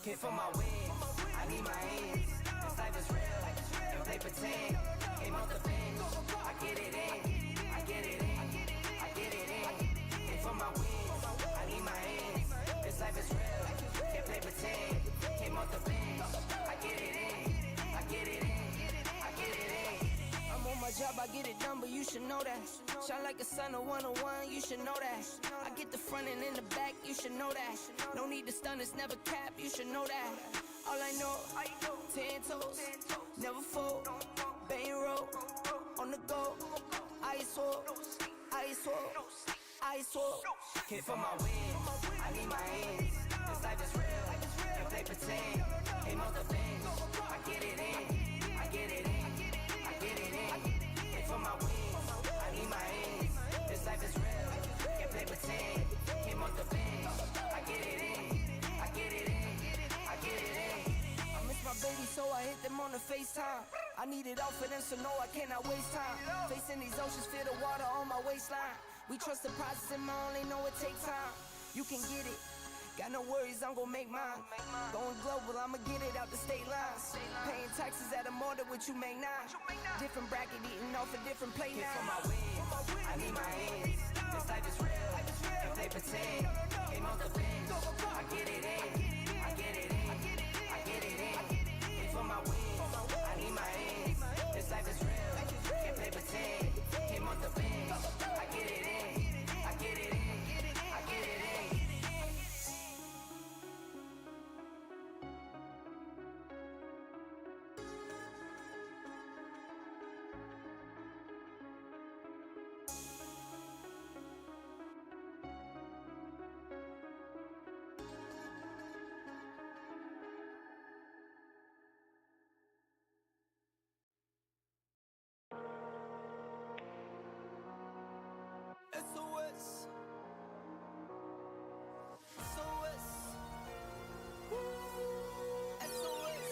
Came for my wins, I need my ends. This life is real, don't play pretend. Came off the bench, I get it in, I get it in, I get it in. Came for my wins, I need my ends. This life is real, can't play pretend. Came off the bench, I get it in, I get it in, I get it in. I'm on my job, I get it done, but you should know that. Shine like a sun, a 101, you should know that. I get the front and in the back, you should know that. No need to stun, it's never cap, you should know that. All I know, 10 toes, never fold, bang roll, on the go, ice wall, ice wall, ice wall. Came for my wins, I need my ends. This life is real, can't play pretend. Came off the bench, I get it in, I get it in, I get it in. Came for my wins, I need my ends. This life is real, can't play pretend. Came off the bench, I get it in, I get it in, I get it in. I miss my baby, so I hit them on the FaceTime. I need it all for them, so no, I cannot waste time. Facing these oceans, feel the water on my waistline. We trust the process and I only know it takes time. You can get it, got no worries, I'm gon' make mine. Going global, I'ma get it out the state lines. Paying taxes at a more than what you make now. Different bracket, eating off a different plate now. For my wins, I need my ends. This life is real, can't play pretend. Came off the bench, I get it in, I get it in, I get it in. Came for my wins, I need my ends. This life is real, can't play pretend. Came off the bench, I get it in, I get it in, I get it in. SOS, SOS, SOS.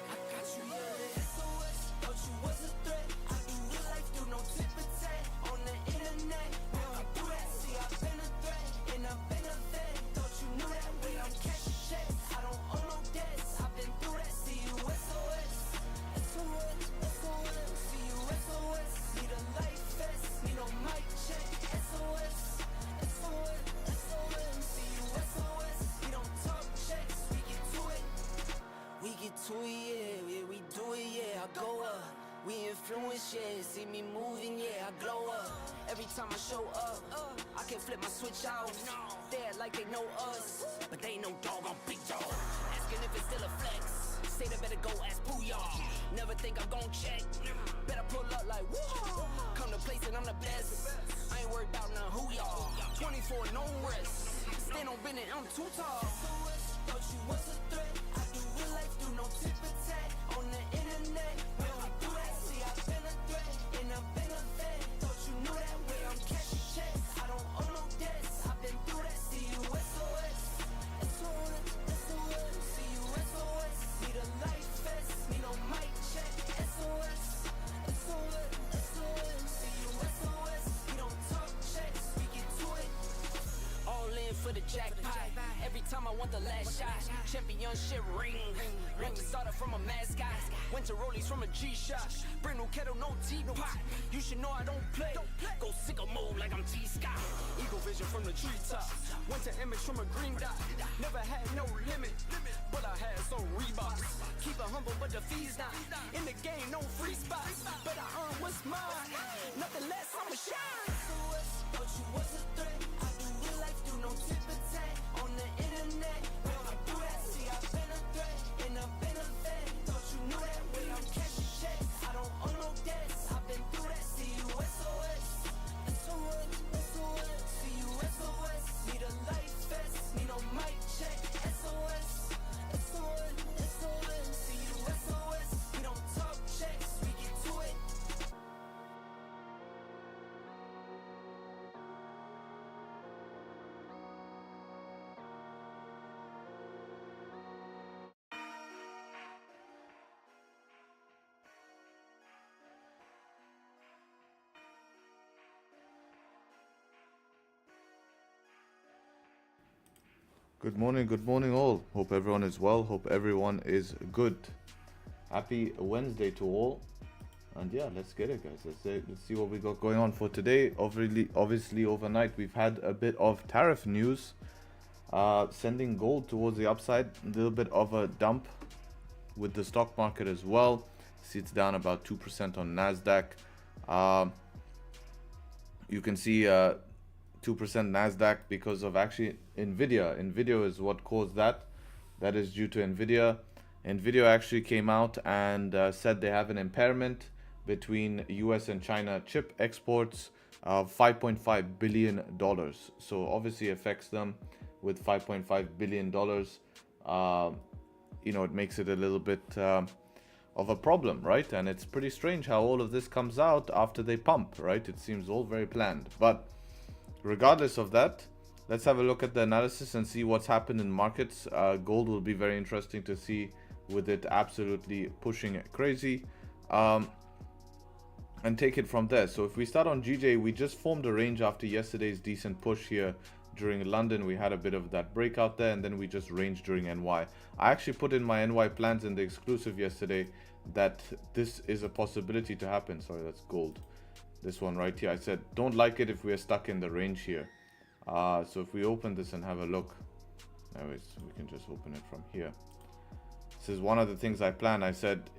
I got you yelling SOS, thought you was a threat. I do real life, do no tip for tat on the internet. We don't do that, see I've been a threat and I've been a vet. Thought you knew that we don't cash checks. I don't owe no debts, I've been through that. See you SOS, SOS, SOS. See you SOS, need a life vest, need no mic check. SOS, SOS, SOS. See you SOS, we don't talk checks, we get to it. We get to it, yeah, we do it, yeah, I go up. We influence, yeah, see me moving, yeah, I glow up. Every time I show up, I can flip my switch out. They act like they know us, but they ain't no dog, I'm big dog. Asking if it's still a flex, say they better go ask Booyah. Never think I'm gon' check, better pull up like whoa. Come to place and I'm the best, I ain't worried about none who y'all. 24, no rest, stand on business, I'm too tall. SOS, thought you was a threat. I do real life, do no tip for tat on the internet. We don't do that, see I've been a threat and I've been a vet. Thought you knew that way, I'm cashing checks. I don't owe no debts, I've been through that. See you SOS, SOS, SOS. See you SOS, need a life vest, need no mic check. SOS, SOS, SOS. See you SOS, we don't talk checks, we get to it. All in for the jackpot. Every time I want the last shot. Championship ring. Want to start from a mascot. Went to Rollies from a G-Shot. Brand new kettle, no teapot. You should know I don't play. Go sicko mode like I'm T-Scott. Eagle vision from the treetops. Went to image from a green dot. Never had no limit, but I had some Reeboks. Keep it humble, but the fees not. In the game, no free spots. But I earn what's mine. Nothing less, I'ma shine. SOS, thought you was a threat. I do real life, do no tip for tat on the internet. We don't do that, see I've been a threat and I've been a vet. Thought you knew that way, I'm cashing checks. I don't owe no debts, I've been through that. See you SOS, SOS, SOS. See you SOS, need a life vest, need no mic check. SOS, SOS, SOS. See you SOS, we don't talk checks, we get to it. Good morning all. Hope everyone is well. Hope everyone is good. Happy Wednesday to all. And yeah, let's get it, guys. Let's see what we got going on for today. Obviously, overnight we've had a bit of tariff news, sending gold towards the upside. A little bit of a dump with the stock market as well. See, it's down about 2% on Nasdaq. You can see 2% Nasdaq because of actually Nvidia. Nvidia is what caused that. That is due to Nvidia. Nvidia actually came out and said they have an impairment between US and China chip exports of $5.5 billion. So obviously affects them with $5.5 billion. You know, it makes it a little bit of a problem, right? And it's pretty strange how all of this comes out after they pump, right? It seems all very planned. But regardless of that, let's have a look at the analysis and see what's happened in markets. Gold will be very interesting to see, with it absolutely pushing it crazy, and take it from there. So if we start on GJ, we just formed a range after yesterday's decent push here during London. We had a bit of that breakout there, and then we just ranged during NY. I actually put in my NY plans in the exclusive yesterday that this is a possibility to happen. Sorry, that's gold. This one right here. I said don't like it if we are stuck in the range here. So if we open this and have a look, anyways, we can just open it from here. This is one of the things I planned. I said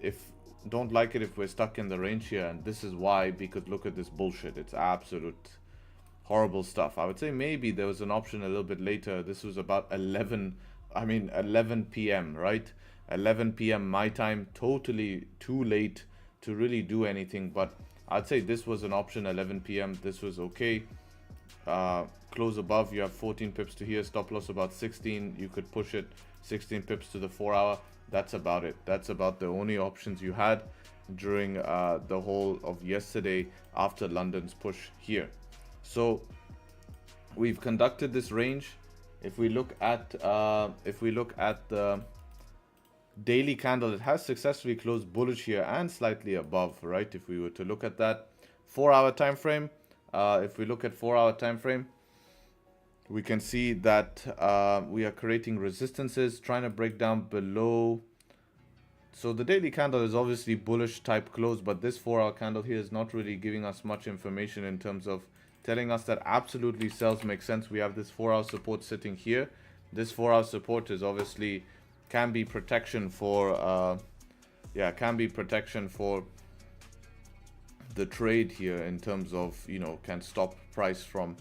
don't like it if we're stuck in the range here, and this is why, because look at this bullshit. It's absolute horrible stuff. I would say maybe there was an option a little bit later. This was about 11 p.m, right? 11 p.m. my time. Totally too late to really do anything, but I'd say this was an option. 11 p.m. this was okay. Close above, you have 14 pips to here, stop loss about 16. You could push it 16 pips to the 4 hour. That's about it. That's about the only options you had during the whole of yesterday after London's push here. So we've conducted this range. If we look at the daily candle, it has successfully closed bullish here and slightly above, right? If we were to look at that 4 hour time frame, if we look at 4 hour time frame, we can see that we are creating resistances, trying to break down below. So the daily candle is obviously bullish type close, but this 4 hour candle here is not really giving us much information in terms of telling us that absolutely sells make sense. We have this 4 hour support sitting here. This 4 hour support is obviously can be protection for the trade here, in terms of, you know, can stop price from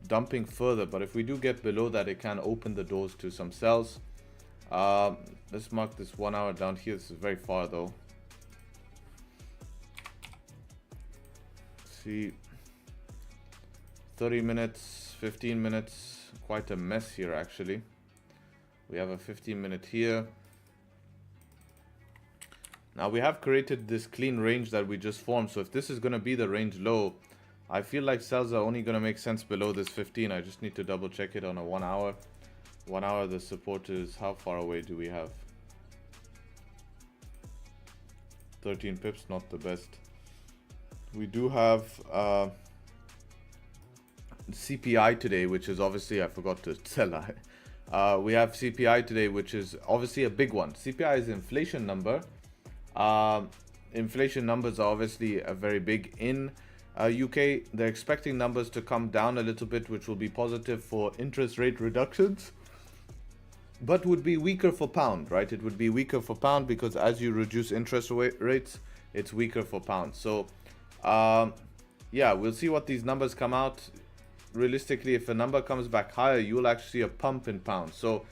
dumping further. But if we do get below that, it can open the doors to some sells. Let's mark this 1 hour down here. This is very far though. See, 30 minutes, 15 minutes, quite a mess here actually. We have a 15-minute here. Now we have created this clean range that we just formed. So if this is going to be the range low, I feel like sells are only going to make sense below this 15. I just need to double check it on a 1 hour. 1 hour, the support is, how far away do we have? 13 pips, not the best. We do have CPI today, which is obviously, I forgot to tell. We have CPI today, which is obviously a big one. CPI is inflation number. Inflation numbers are obviously very big in UK. They're expecting numbers to come down a little bit, which will be positive for interest rate reductions, but would be weaker for pound, right? It would be weaker for pound because as you reduce interest rates, it's weaker for pound. So yeah, we'll see what these numbers come out. Realistically, if a number comes back higher, you'll actually see a pump in pounds. So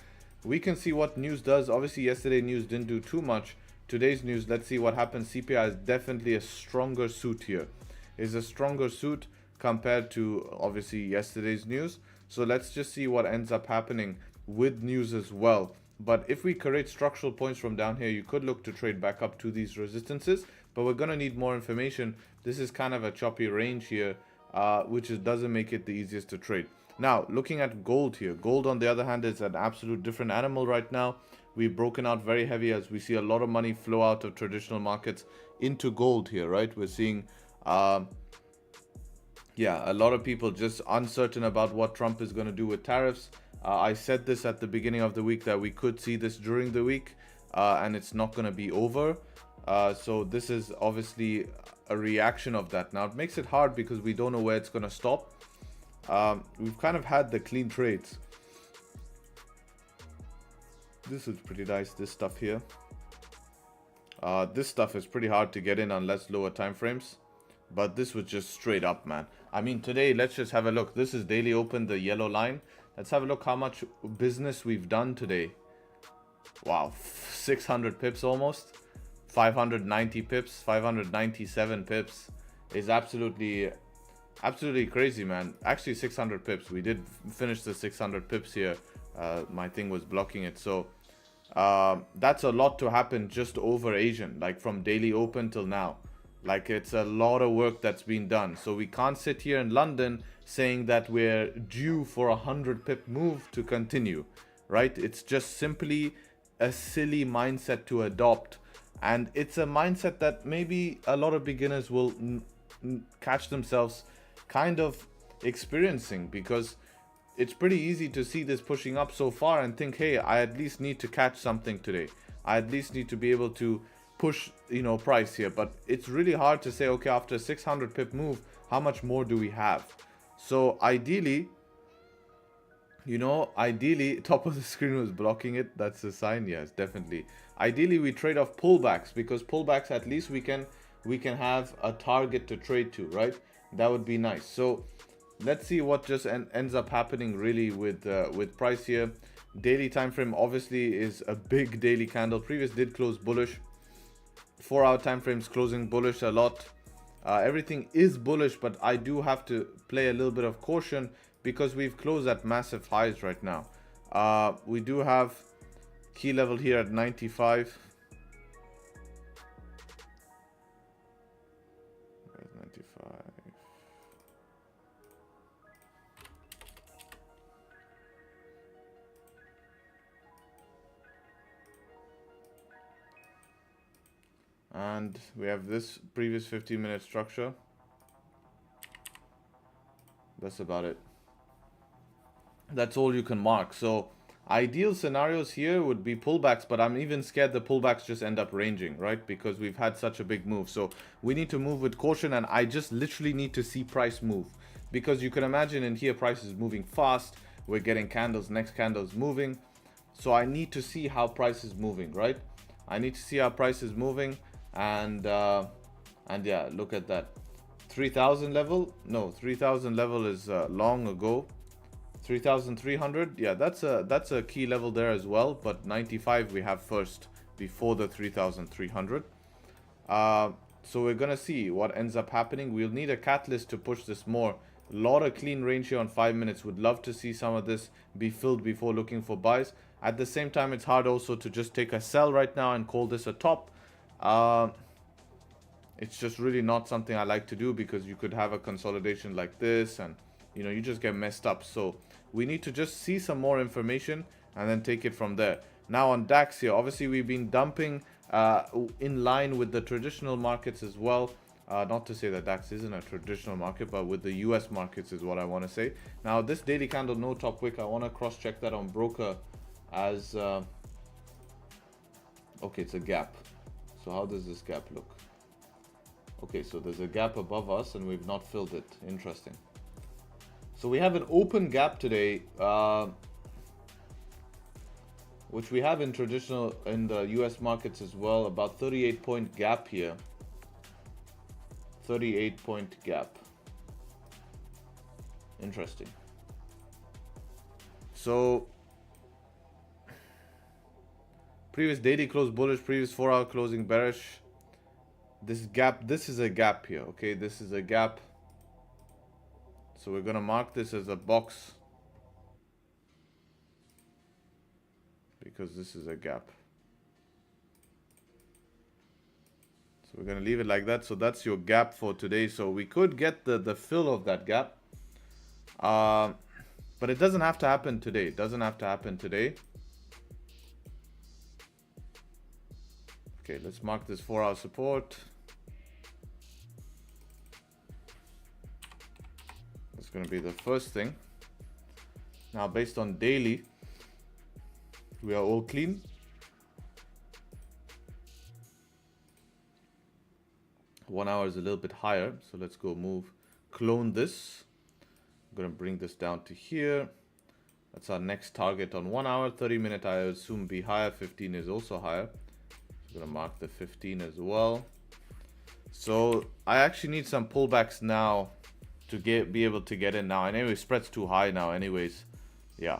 we can see what news does. Obviously yesterday news didn't do too much. Today's news, let's see what happens. CPI is definitely a stronger suit here. Is a stronger suit compared to obviously yesterday's news. So let's just see what ends up happening with news as well. But if we create structural points from down here, you could look to trade back up to these resistances, but we're going to need more information. This is kind of a choppy range here, which doesn't make it the easiest to trade. Now, looking at gold here, gold on the other hand is an absolute different animal right now. We've broken out very heavy as we see a lot of money flow out of traditional markets into gold here, right? We're seeing yeah, a lot of people just uncertain about what Trump is going to do with tariffs. I said this at the beginning of the week that we could see this during the week, and it's not going to be over. So this is obviously a reaction of that. Now it makes it hard because we don't know where it's going to stop. We've kind of had the clean trades. This is pretty nice, this stuff here. This stuff is pretty hard to get in unless lower time frames. But this was just straight up, man. I mean, today, let's just have a look. This is daily open, the yellow line. Let's have a look how much business we've done today. Wow, 600 pips almost. 590 pips, 597 pips is absolutely crazy, man. Actually 600 pips. We did finish the 600 pips here. My thing was blocking it. So that's a lot to happen just over Asian, like from daily open till now. Like, it's a lot of work that's been done. So we can't sit here in London saying that we're due for a 100 pip move to continue, right? It's just simply a silly mindset to adopt. And it's a mindset that maybe a lot of beginners will catch themselves kind of experiencing, because it's pretty easy to see this pushing up so far and think, hey, I at least need to catch something today. I at least need to be able to push, you know, price here. But it's really hard to say, okay, after a 600 pip move, how much more do we have? So ideally, you know, top of the screen was blocking it. That's a sign. Yes, definitely. Ideally, we trade off pullbacks, because pullbacks, at least we can have a target to trade to, right? That would be nice. So let's see what just ends up happening really with price here. Daily time frame obviously is a big daily candle. Previous did close bullish. 4-hour time frames closing bullish a lot. Everything is bullish, but I do have to play a little bit of caution because we've closed at massive highs right now. We do have key level here at 95. Where's 95? And we have this previous 15-minute structure. That's about it. That's all you can mark. So ideal scenarios here would be pullbacks, but I'm even scared the pullbacks just end up ranging, right? Because we've had such a big move. So we need to move with caution, and I just literally need to see price move. Because you can imagine in here, price is moving fast. We're getting candles, next candle's moving. So I need to see how price is moving, right? I need to see how price is moving. And yeah, look at that. 3,000 level? No, 3,000 level is long ago. 3,300, yeah, that's a key level there as well, but 95 we have first before the 3,300. So we're gonna see what ends up happening. We'll need a catalyst to push this more. A lot of clean range here on 5 minutes. Would love to see some of this be filled before looking for buys. At the same time, it's hard also to just take a sell right now and call this a top. It's just really not something I like to do, because you could have a consolidation like this and, you know, you just get messed up. So we need to just see some more information and then take it from there. Now on DAX here, obviously we've been dumping in line with the traditional markets as well. Not to say that DAX isn't a traditional market, but with the US markets is what I want to say. Now this daily candle, no top wick, I want to cross check that on broker as okay, it's a gap. So how does this gap look? Okay, so there's a gap above us and we've not filled it. Interesting. So we have an open gap today, which we have in the US markets as well. About 38-point gap here. 38-point gap. Interesting. So previous daily close bullish, previous 4-hour closing bearish. This gap, this is a gap here, okay? This is a gap. So we're gonna mark this as a box because this is a gap. So we're gonna leave it like that. So that's your gap for today. So we could get the fill of that gap. But it doesn't have to happen today. It doesn't have to happen today. Okay, let's mark this 4-hour support. That's going to be the first thing. Now based on daily, we are all clean. One hour is a little bit higher, so let's go clone this. I'm gonna bring this down to here. That's our next target on 1 hour. 30-minute I assume be higher. 15 is also higher. I'm gonna mark the 15 as well. So I actually need some pullbacks now to be able to get in now. And anyway, spread's too high now anyways. Yeah.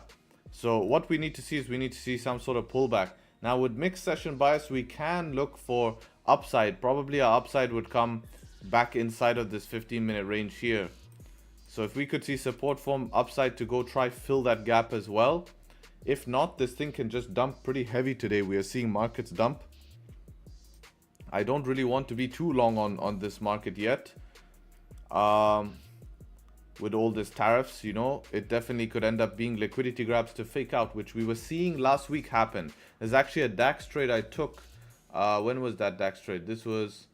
So what we need to see is we need to see some sort of pullback. Now with mixed session bias, we can look for upside. Probably our upside would come back inside of this 15-minute range here. So if we could see support form upside to go try fill that gap as well. If not, this thing can just dump pretty heavy today. We are seeing markets dump. I don't really want to be too long on this market yet. With all these tariffs, you know, it definitely could end up being liquidity grabs to fake out, which we were seeing last week happen. There's actually a DAX trade I took. When was that DAX trade? This was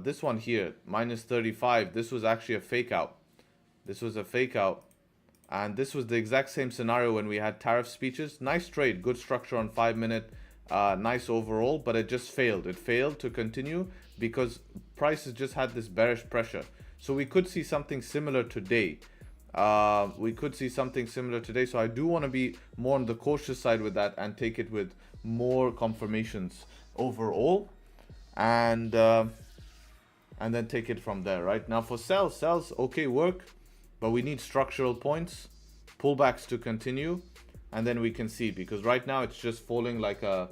this one here, minus 35. This was actually a fake out. This was a fake out. And this was the exact same scenario when we had tariff speeches. Nice trade, good structure on 5-minute. Nice overall, but it just failed. It failed to continue because prices just had this bearish pressure. So we could see something similar today. So I do want to be more on the cautious side with that and take it with more confirmations overall, and then take it from there. Right now for sells okay work, but we need structural points, pullbacks to continue, and then we can see, because right now it's just falling like a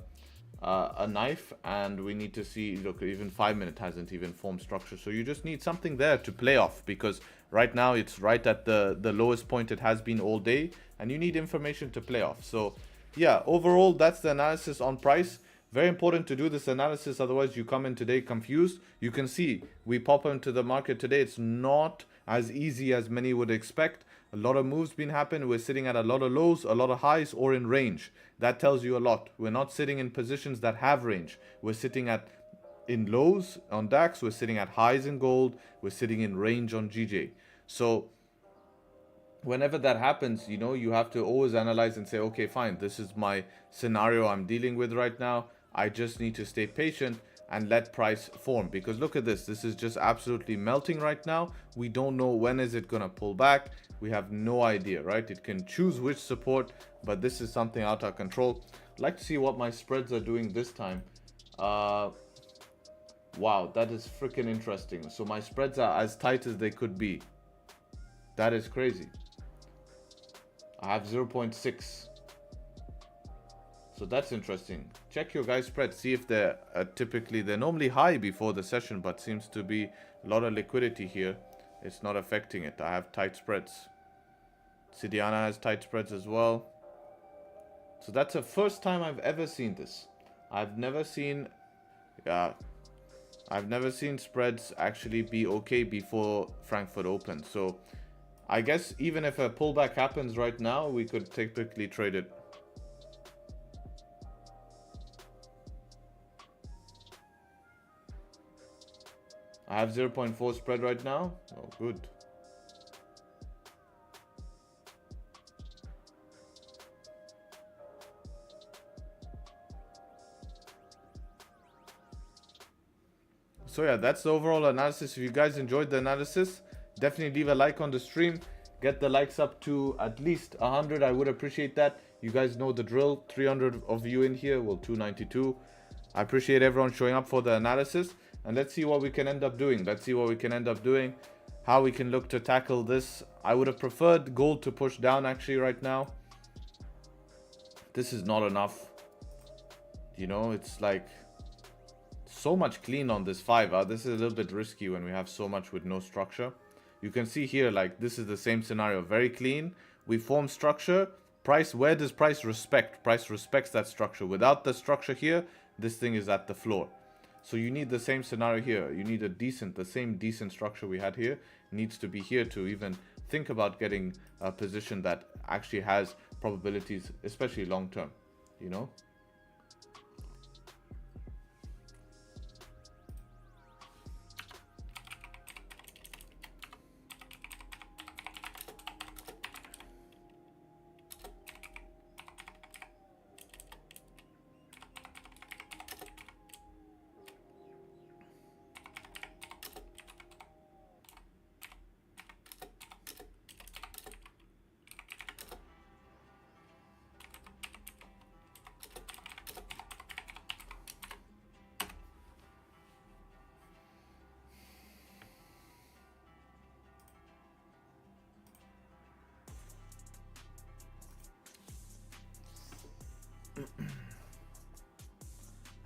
knife, and we need to see, look, even 5-minute hasn't even formed structure. So you just need something there to play off, because right now it's right at the lowest point it has been all day, and you need information to play off. So yeah, overall that's the analysis on price. Very important to do this analysis, otherwise you come in today confused. You can see we pop into the market today. It's not as easy as many would expect. A lot of moves been happening. We're sitting at a lot of lows, a lot of highs, or in range. That tells you a lot. We're not sitting in positions that have range. We're sitting in lows on DAX. We're sitting at highs in gold. We're sitting in range on GJ. So whenever that happens, you know, you have to always analyze and say, okay, fine, this is my scenario I'm dealing with right now. I just need to stay patient and let price form, because look at this is just absolutely melting right now. We don't know when is it gonna pull back. We have no idea, right? It can choose which support, but this is something out of control. I'd like to see what my spreads are doing this time. Wow, that is freaking interesting. So my spreads are as tight as they could be. That is crazy. I have 0.6. So that's interesting. Check your guys' spread. See if they're they're normally high before the session, but seems to be a lot of liquidity here. It's not affecting it. I have tight spreads. Sidiana has tight spreads as well. So that's the first time I've ever seen this. I've never seen spreads actually be okay before Frankfurt opens. So I guess even if a pullback happens right now, we could typically trade it. I have 0.4 spread right now. Oh, good. So yeah, that's the overall analysis. If you guys enjoyed the analysis, definitely leave a like on the stream. Get the likes up to at least 100. I would appreciate that. You guys know the drill. 300 of you in here. Well, 292. I appreciate everyone showing up for the analysis. And let's see what we can end up doing. How we can look to tackle this. I would have preferred gold to push down actually right now. This is not enough. You know, it's like so much clean on this 5. This is a little bit risky when we have so much with no structure. You can see here, like, this is the same scenario. Very clean. We form structure. Price, where does price respect? Price respects that structure. Without the structure here, this thing is at the floor. So you need the same scenario here. You need the same decent structure we had here needs to be here to even think about getting a position that actually has probabilities, especially long term, you know.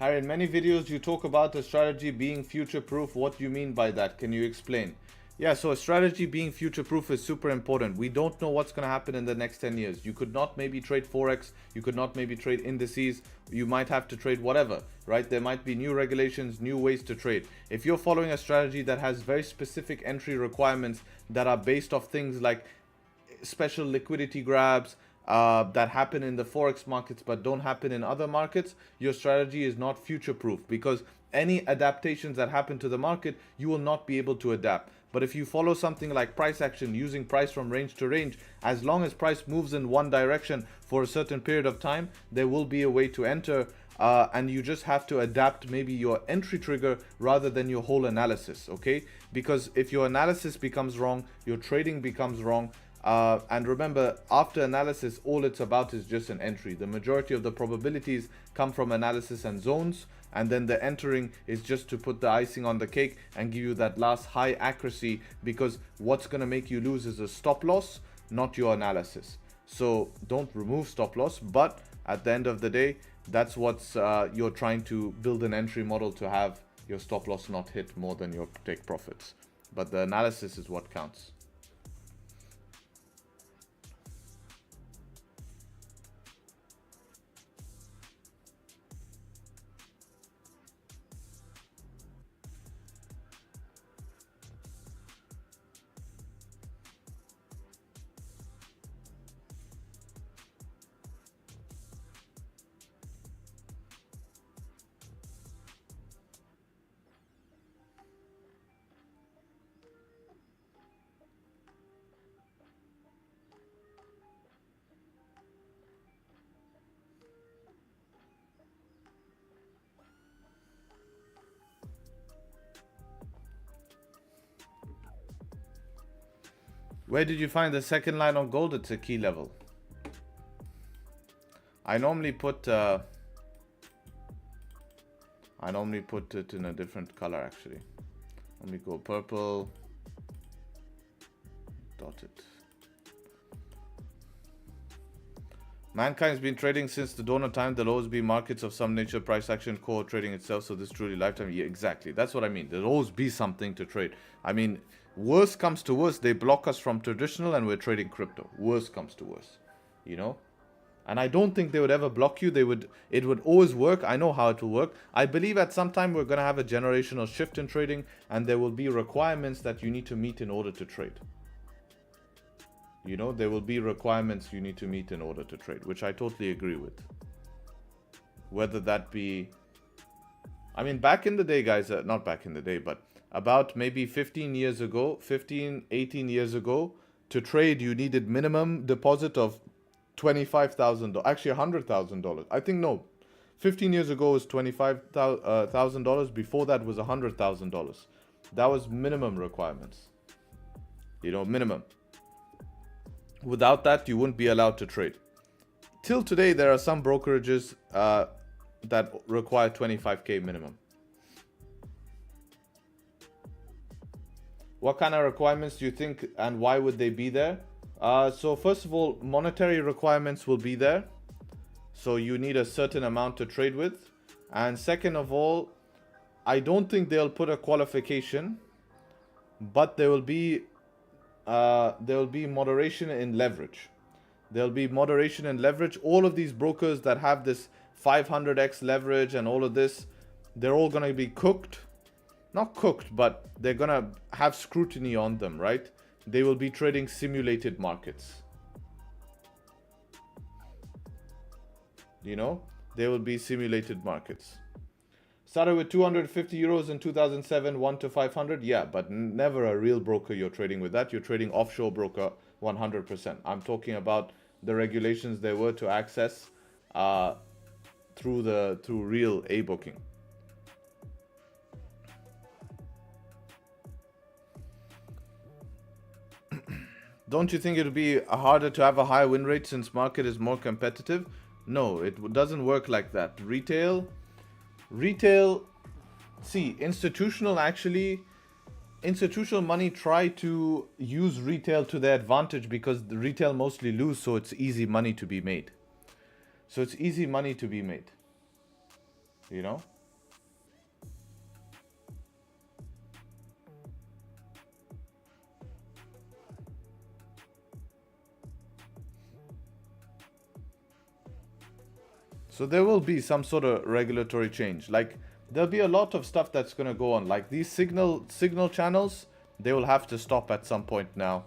Harry, in many videos you talk about a strategy being future-proof. What do you mean by that? Can you explain? Yeah, so a strategy being future-proof is super important. We don't know what's going to happen in the next 10 years. You could not maybe trade Forex. You could not maybe trade indices. You might have to trade whatever, right? There might be new regulations, new ways to trade. If you're following a strategy that has very specific entry requirements that are based off things like special liquidity grabs, that happen in the Forex markets but don't happen in other markets, your strategy is not future proof, because any adaptations that happen to the market, you will not be able to adapt. But if you follow something like price action, using price from range to range, as long as price moves in one direction for a certain period of time, there will be a way to enter, and you just have to adapt maybe your entry trigger rather than your whole analysis, okay? Because if your analysis becomes wrong, your trading becomes wrong. And remember, after analysis, all it's about is just an entry. The majority of the probabilities come from analysis and zones, and then the entering is just to put the icing on the cake and give you that last high accuracy, because what's going to make you lose is a stop loss, not your analysis. So don't remove stop loss, but at the end of the day, that's what's you're trying to build an entry model to have your stop loss not hit more than your take profits. But the analysis is what counts. Where did you find the second line on gold? It's a key level. I normally put it in a different color actually. Let me go purple. Dotted. Mankind's been trading since the dawn of time. There'll always be markets of some nature, price action, core trading itself. So this truly lifetime. Yeah, exactly. That's what I mean. There'll always be something to trade. I mean, worst comes to worst, they block us from traditional and we're trading crypto. Worst comes to worst, you know. And I don't think they would ever block you. It would always work. I know how it will work. I believe at some time we're going to have a generational shift in trading, and there will be requirements that you need to meet in order to trade. You know, there will be requirements you need to meet in order to trade, which I totally agree with. Whether that be, I mean, back in the day, guys, not back in the day, but about maybe 18 years ago, to trade, you needed minimum deposit of $25,000, actually $100,000. I think, no, 15 years ago was $25,000. Before that was $100,000. That was minimum requirements, you know, minimum. Without that, you wouldn't be allowed to trade. Till today, there are some brokerages that require 25K minimum. What kind of requirements do you think, and why would they be there? So first of all, monetary requirements will be there. So you need a certain amount to trade with. And second of all, I don't think they'll put a qualification, but there will be moderation in leverage. There'll be moderation in leverage. All of these brokers that have this 500x leverage and all of this, they're all going to be cooked. Not cooked, but they're going to have scrutiny on them, right? They will be trading simulated markets. You know, they will be simulated markets. Started with 250 euros in 2007, 1 to 500. Yeah, but never a real broker you're trading with that. You're trading offshore broker 100%. I'm talking about the regulations there were to access through real A-booking. Don't you think it would be harder to have a higher win rate since market is more competitive? No, it doesn't work like that. Retail, see, institutional money try to use retail to their advantage because the retail mostly lose, so it's easy money to be made. You know? So there will be some sort of regulatory change. Like there'll be a lot of stuff that's going to go on. Like these signal channels, they will have to stop at some point now.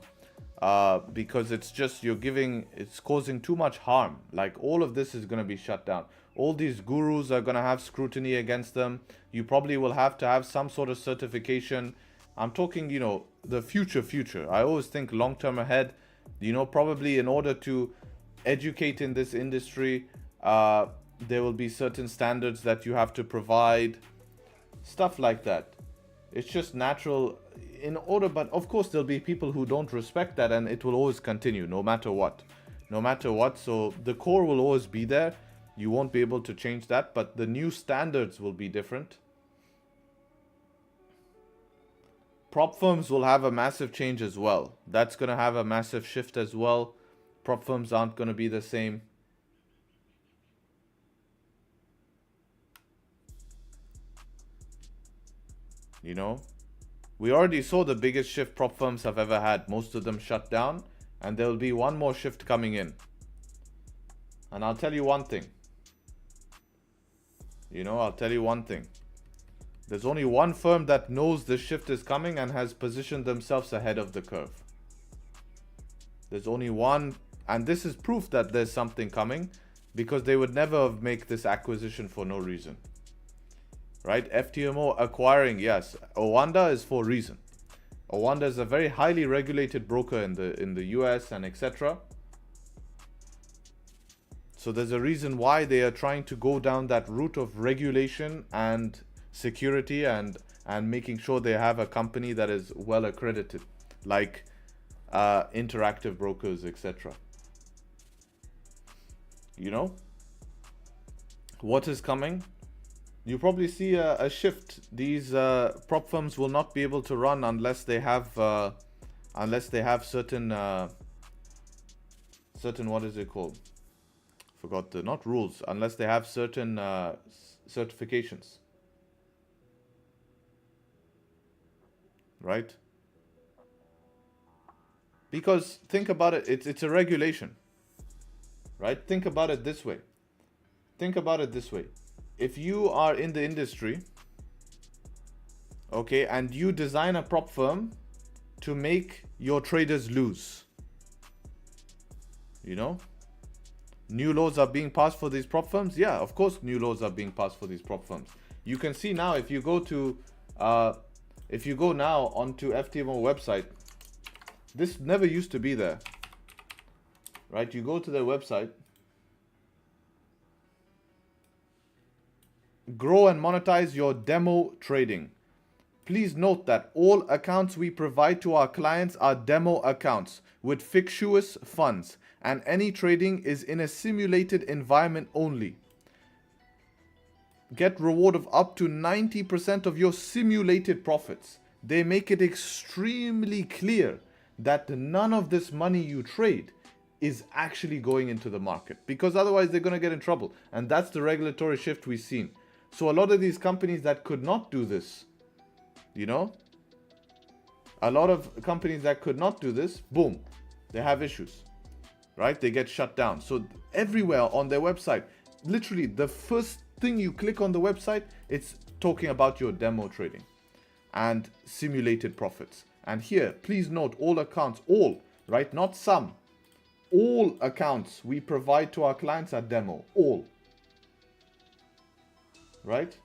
Because it's just it's causing too much harm. Like all of this is going to be shut down. All these gurus are going to have scrutiny against them. You probably will have to have some sort of certification. I'm talking, you know, the future. I always think long term ahead. You know, probably in order to educate in this industry, there will be certain standards that you have to provide. Stuff like that. It's just natural in order, but of course there'll be people who don't respect that, and it will always continue no matter what. So the core will always be there. You won't be able to change that, but the new standards will be different. Prop firms will have a massive change as well. That's going to have a massive shift as well. Prop firms aren't going to be the same. You know, we already saw the biggest shift prop firms have ever had. Most of them shut down, and there will be one more shift coming in. And I'll tell you one thing. There's only one firm that knows this shift is coming and has positioned themselves ahead of the curve. There's only one, and this is proof that there's something coming, because they would never make this acquisition for no reason. Right? FTMO acquiring, yes. Owanda is for a reason. Owanda is a very highly regulated broker in the US and etc. So there's a reason why they are trying to go down that route of regulation and security and making sure they have a company that is well accredited, like Interactive Brokers, etc. You know, what is coming? You probably see a shift. These prop firms will not be able to run unless they have certain what is it called? Forgot the not rules. Unless they have certain certifications, right? Because think about it. It's a regulation, right? Think about it this way. If you are in the industry, okay, and you design a prop firm to make your traders lose, you know, new laws are being passed for these prop firms. Yeah, of course, new laws are being passed for these prop firms. You can see now if you go now onto FTMO website, this never used to be there, right? You go to their website. Grow and monetize your demo trading. Please note that all accounts we provide to our clients are demo accounts with fictitious funds, and any trading is in a simulated environment only. Get reward of up to 90% of your simulated profits. They make it extremely clear that none of this money you trade is actually going into the market, because otherwise they're going to get in trouble. And that's the regulatory shift we've seen. So a lot of these companies that could not do this, you know, a lot of companies that could not do this, boom, they have issues, right? They get shut down. So everywhere on their website, literally the first thing you click on the website, it's talking about your demo trading and simulated profits. And here, please note, all accounts, all, right? Not some. All accounts we provide to our clients are demo, all. Right?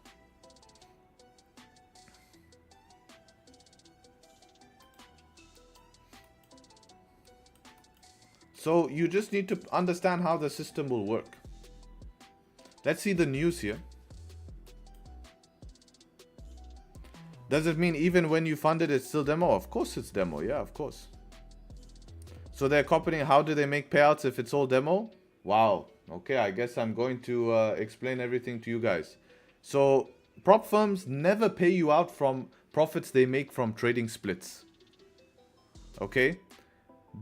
So you just need to understand how the system will work. Let's see the news here. Does it mean even when you fund it, it's still demo? Of course it's demo. Yeah, of course. So they're copying. How do they make payouts if it's all demo? Wow. Okay, I guess I'm going to explain everything to you guys. So prop firms never pay you out from profits they make from trading splits. Okay?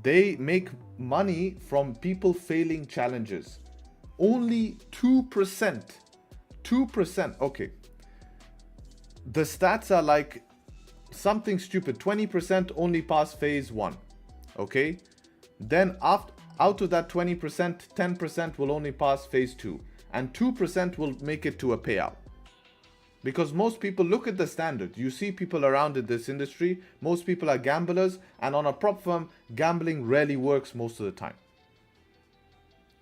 They make money from people failing challenges. Only 2%. 2%. Okay. The stats are like something stupid. 20% only pass phase 1. Okay? Then out of that 20%, 10% will only pass phase 2. and 2% will make it to a payout. Because most people look at the standard. You see people around in this industry, most people are gamblers, and on a prop firm, gambling rarely works most of the time.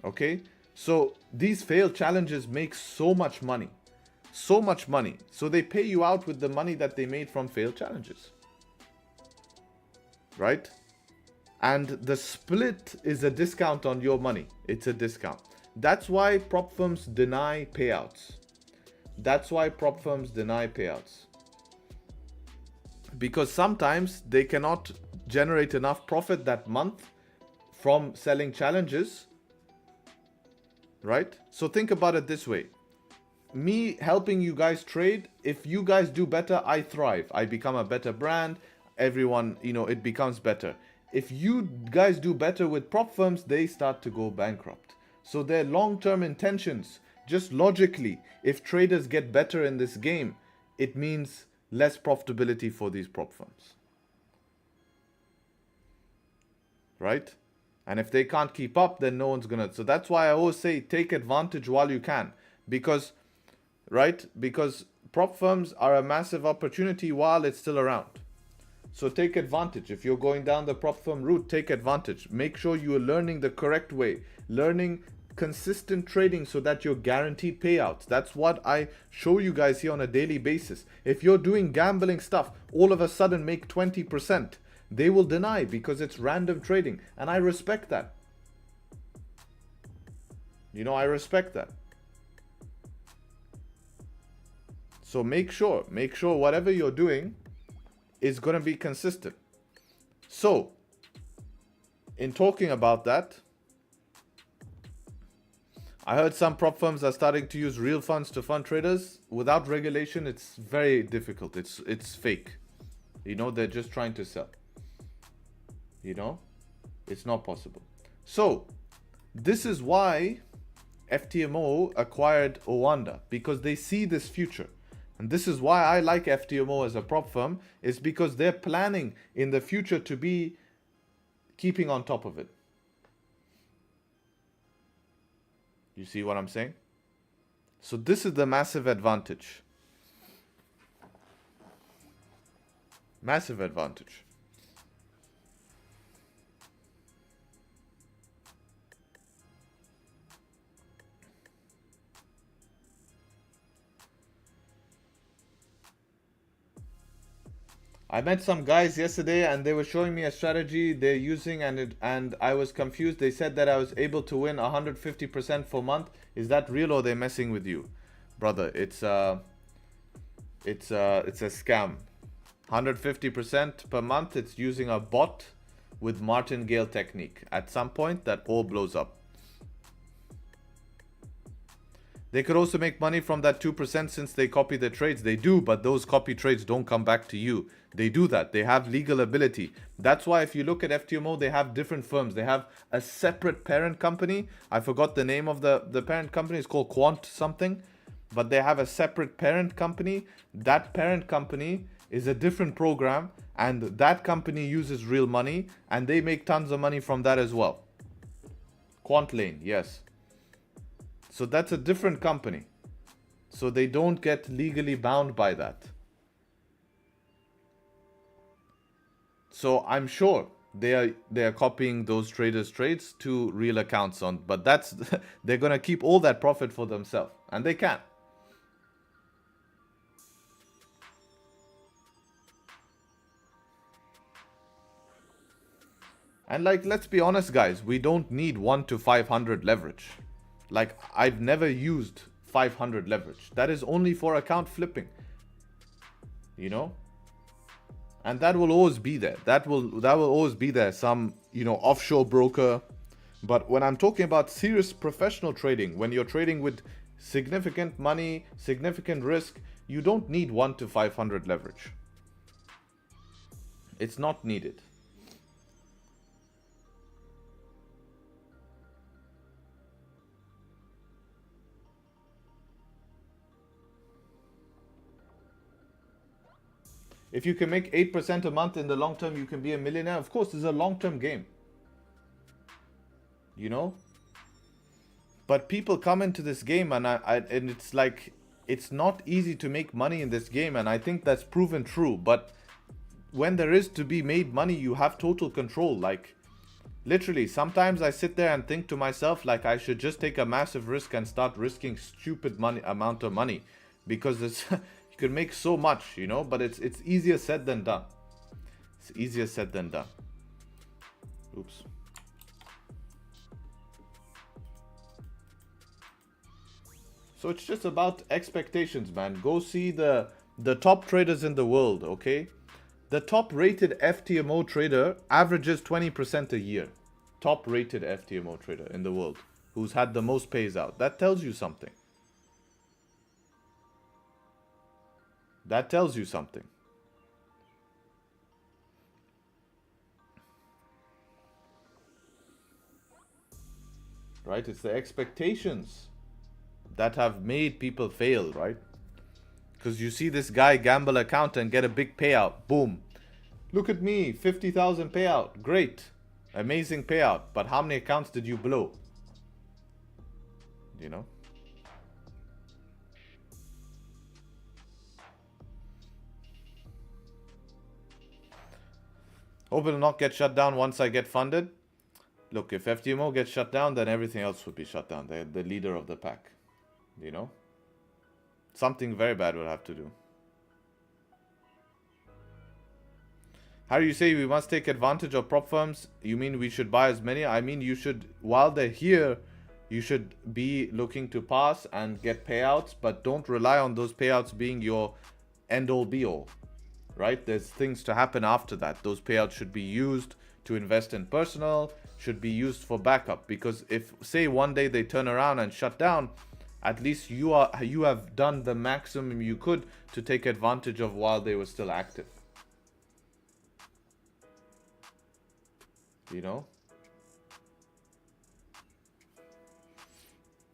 Okay? So these failed challenges make so much money. So much money. So they pay you out with the money that they made from failed challenges. Right? And the split is a discount on your money. It's a discount. That's why prop firms deny payouts. That's why prop firms deny payouts. Because sometimes they cannot generate enough profit that month from selling challenges. Right? So think about it this way. Me helping you guys trade, if you guys do better, I thrive. I become a better brand. Everyone, it becomes better. If you guys do better with prop firms, they start to go bankrupt. So their long-term intentions, just logically, if traders get better in this game, it means less profitability for these prop firms. Right? And if they can't keep up, then no one's gonna. So that's why I always say take advantage while you can. Because prop firms are a massive opportunity while it's still around. So take advantage. If you're going down the prop firm route, take advantage. Make sure you are learning the correct way. Learning consistent trading so that you're guaranteed payouts. That's what I show you guys here on a daily basis. If you're doing gambling stuff, all of a sudden make 20%. They will deny because it's random trading. And I respect that. I respect that. So make sure whatever you're doing is going to be consistent. So, in talking about that, I heard some prop firms are starting to use real funds to fund traders. Without regulation, it's very difficult. It's fake. They're just trying to sell. It's not possible. So, this is why FTMO acquired Oanda, because they see this future. And this is why I like FTMO as a prop firm, is because they're planning in the future to be keeping on top of it. You see what I'm saying? So this is the massive advantage. Massive advantage. I met some guys yesterday and they were showing me a strategy they're using and I was confused. They said that I was able to win 150% for a month. Is that real or they're messing with you? Brother, it's a scam. 150% per month, it's using a bot with martingale technique. At some point that all blows up. They could also make money from that 2% since they copy their trades. They do, but those copy trades don't come back to you. They do that. They have legal ability. That's why if you look at FTMO, they have different firms. They have a separate parent company. I forgot the name of the parent company. It's called Quant something. But they have a separate parent company. That parent company is a different program. And that company uses real money. And they make tons of money from that as well. Quant Lane, yes. So that's a different company. So they don't get legally bound by that. So I'm sure they are copying those traders' trades to real accounts but that's they're gonna keep all that profit for themselves, and they can. And let's be honest, guys, we don't need 1 to 500 leverage. I've never used 500 leverage. That is only for account flipping. And that will always be there. That will always be there. Some, offshore broker. But when I'm talking about serious professional trading, when you're trading with significant money, significant risk, you don't need 1 to 500 leverage. It's not needed. If you can make 8% a month in the long term, you can be a millionaire. Of course, this is a long-term game. But people come into this game and and it's like, it's not easy to make money in this game, and I think that's proven true. But when there is to be made money, you have total control. Like, literally, sometimes I sit there and think to myself, like, I should just take a massive risk and start risking stupid amount of money, because it's you can make so much, you know. But it's easier said than done. It's easier said than done. Oops. So it's just about expectations, man. Go see the top traders in the world, okay? The top rated FTMO trader averages 20% a year. Top rated FTMO trader in the world who's had the most pays out. That tells you something. That tells you something. Right? It's the expectations that have made people fail, right? Because you see this guy gamble account and get a big payout. Boom. Look at me, 50,000 payout. Great. Amazing payout. But how many accounts did you blow? You know? Hope it will not get shut down once I get funded. Look, if FTMO gets shut down, then everything else would be shut down. They're the leader of the pack. You know? Something very bad will have to do. How do you say we must take advantage of prop firms? You mean we should buy as many? I mean, you should, while they're here, you should be looking to pass and get payouts, but don't rely on those payouts being your end all be all, right? There's things to happen after that. Those payouts should be used to invest in personal, should be used for backup, because if, say, one day they turn around and shut down, at least you have done the maximum you could to take advantage of while they were still active. You know?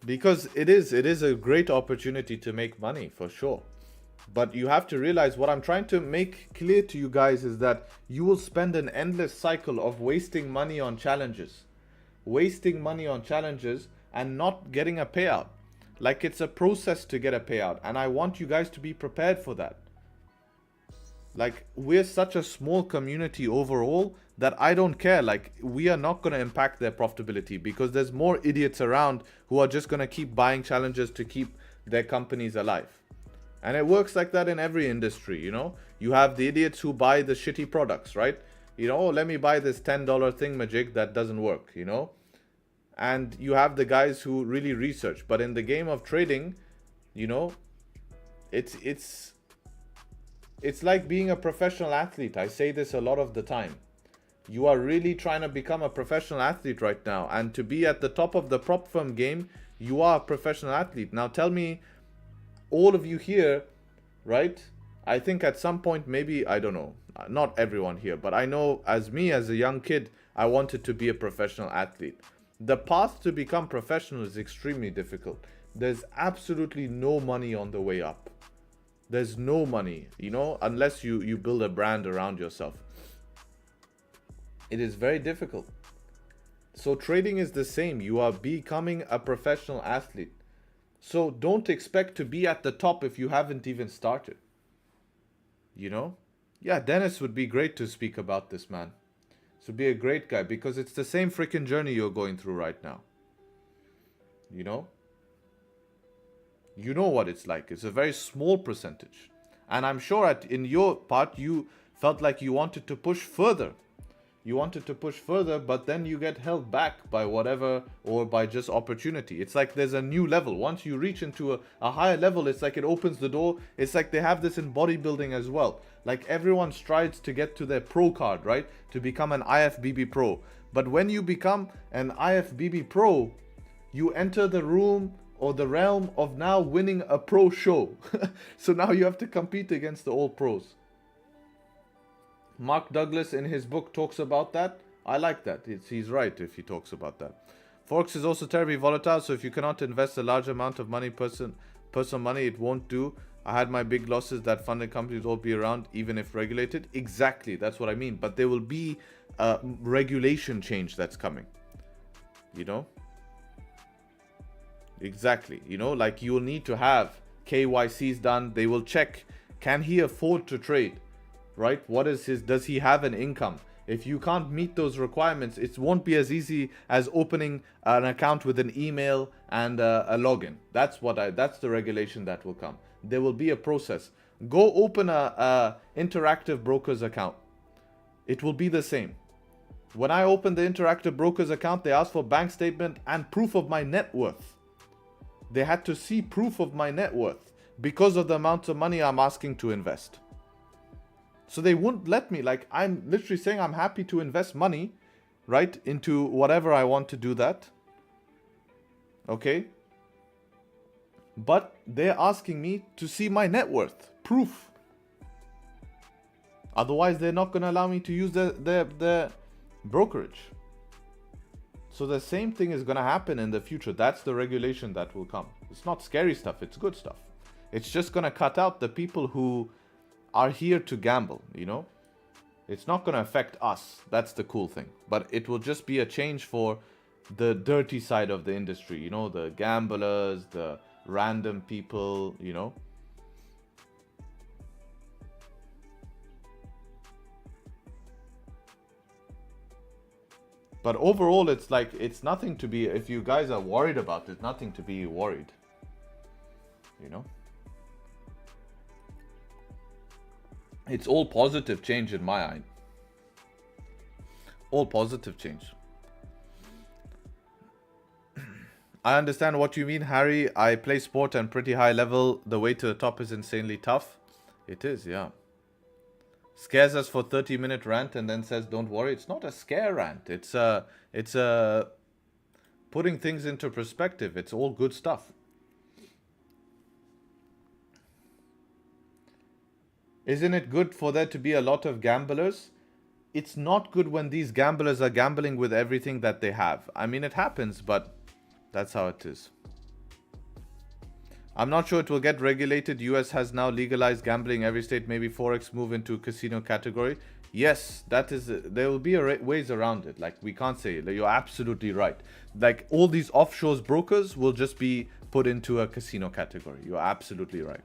Because it is a great opportunity to make money, for sure. But you have to realize, what I'm trying to make clear to you guys is that you will spend an endless cycle of wasting money on challenges. Wasting money on challenges and not getting a payout. Like, it's a process to get a payout, and I want you guys to be prepared for that. Like, we're such a small community overall that I don't care. Like, we are not going to impact their profitability, because there's more idiots around who are just going to keep buying challenges to keep their companies alive. And it works like that in every industry, you know. You have the idiots who buy the shitty products, right? You know, oh, let me buy this $10 thingamajig that doesn't work, you know. And you have the guys who really research. But in the game of trading, you know, it's like being a professional athlete. I say this a lot of the time. You are really trying to become a professional athlete right now. And to be at the top of the prop firm game, you are a professional athlete. Now tell me, all of you here, right? I think at some point, maybe, I don't know, not everyone here, but I know as me, as a young kid, I wanted to be a professional athlete. The path to become professional is extremely difficult. There's absolutely no money on the way up. There's no money, you know, unless you build a brand around yourself. It is very difficult. So trading is the same. You are becoming a professional athlete. So don't expect to be at the top if you haven't even started. You know? Yeah, Dennis would be great to speak about this, man. This would be a great guy, because it's the same freaking journey you're going through right now. You know? You know what it's like. It's a very small percentage. And I'm sure in your part, you felt like you wanted to push further. You wanted to push further, but then you get held back by whatever, or by just opportunity. It's like there's a new level. Once you reach into a higher level, it's like it opens the door. It's like they have this in bodybuilding as well. Like, everyone strives to get to their pro card, right? To become an IFBB pro. But when you become an IFBB pro, you enter the room or the realm of now winning a pro show. So now you have to compete against the old pros. Mark Douglas in his book talks about that. I like that. He's right if he talks about that. Forex is also terribly volatile, so if you cannot invest a large amount of money, personal money, it won't do. I had my big losses. That funded companies will be around even if regulated. Exactly, that's what I mean. But there will be a regulation change that's coming. You know? Exactly. You know, like you will need to have KYCs done. They will check, can he afford to trade, right? What is his, does he have an income? If you can't meet those requirements, it won't be as easy as opening an account with an email and a login. That's the regulation that will come. There will be a process. Go open a interactive broker's account. It will be the same. When I opened the interactive broker's account, they asked for bank statement and proof of my net worth. They had to see proof of my net worth because of the amount of money I'm asking to invest. So they wouldn't let me, like, I'm literally saying I'm happy to invest money, right, into whatever I want to do that. Okay? But they're asking me to see my net worth, proof. Otherwise, they're not going to allow me to use their brokerage. So the same thing is going to happen in the future. That's the regulation that will come. It's not scary stuff. It's good stuff. It's just going to cut out the people who are here to gamble, you know. It's not going to affect us. That's the cool thing. But it will just be a change for the dirty side of the industry, you know, the gamblers, the random people, you know. But overall, it's like, it's nothing to be, if you guys are worried about it, nothing to be worried, you know. It's all positive change in my eye. All positive change. I understand what you mean, Harry. I play sport and pretty high level. The way to the top is insanely tough. It is, yeah. Scares us for 30-minute rant and then says, don't worry. It's not a scare rant. It's putting things into perspective. It's all good stuff. Isn't it good for there to be a lot of gamblers? It's not good when these gamblers are gambling with everything that they have. I mean, it happens, but that's how it is. I'm not sure it will get regulated. US has now legalized gambling in every state. Maybe Forex move into casino category. Yes, that is. There will be ways around it. Like, we can't say. You're absolutely right. Like, all these offshore brokers will just be put into a casino category. You're absolutely right.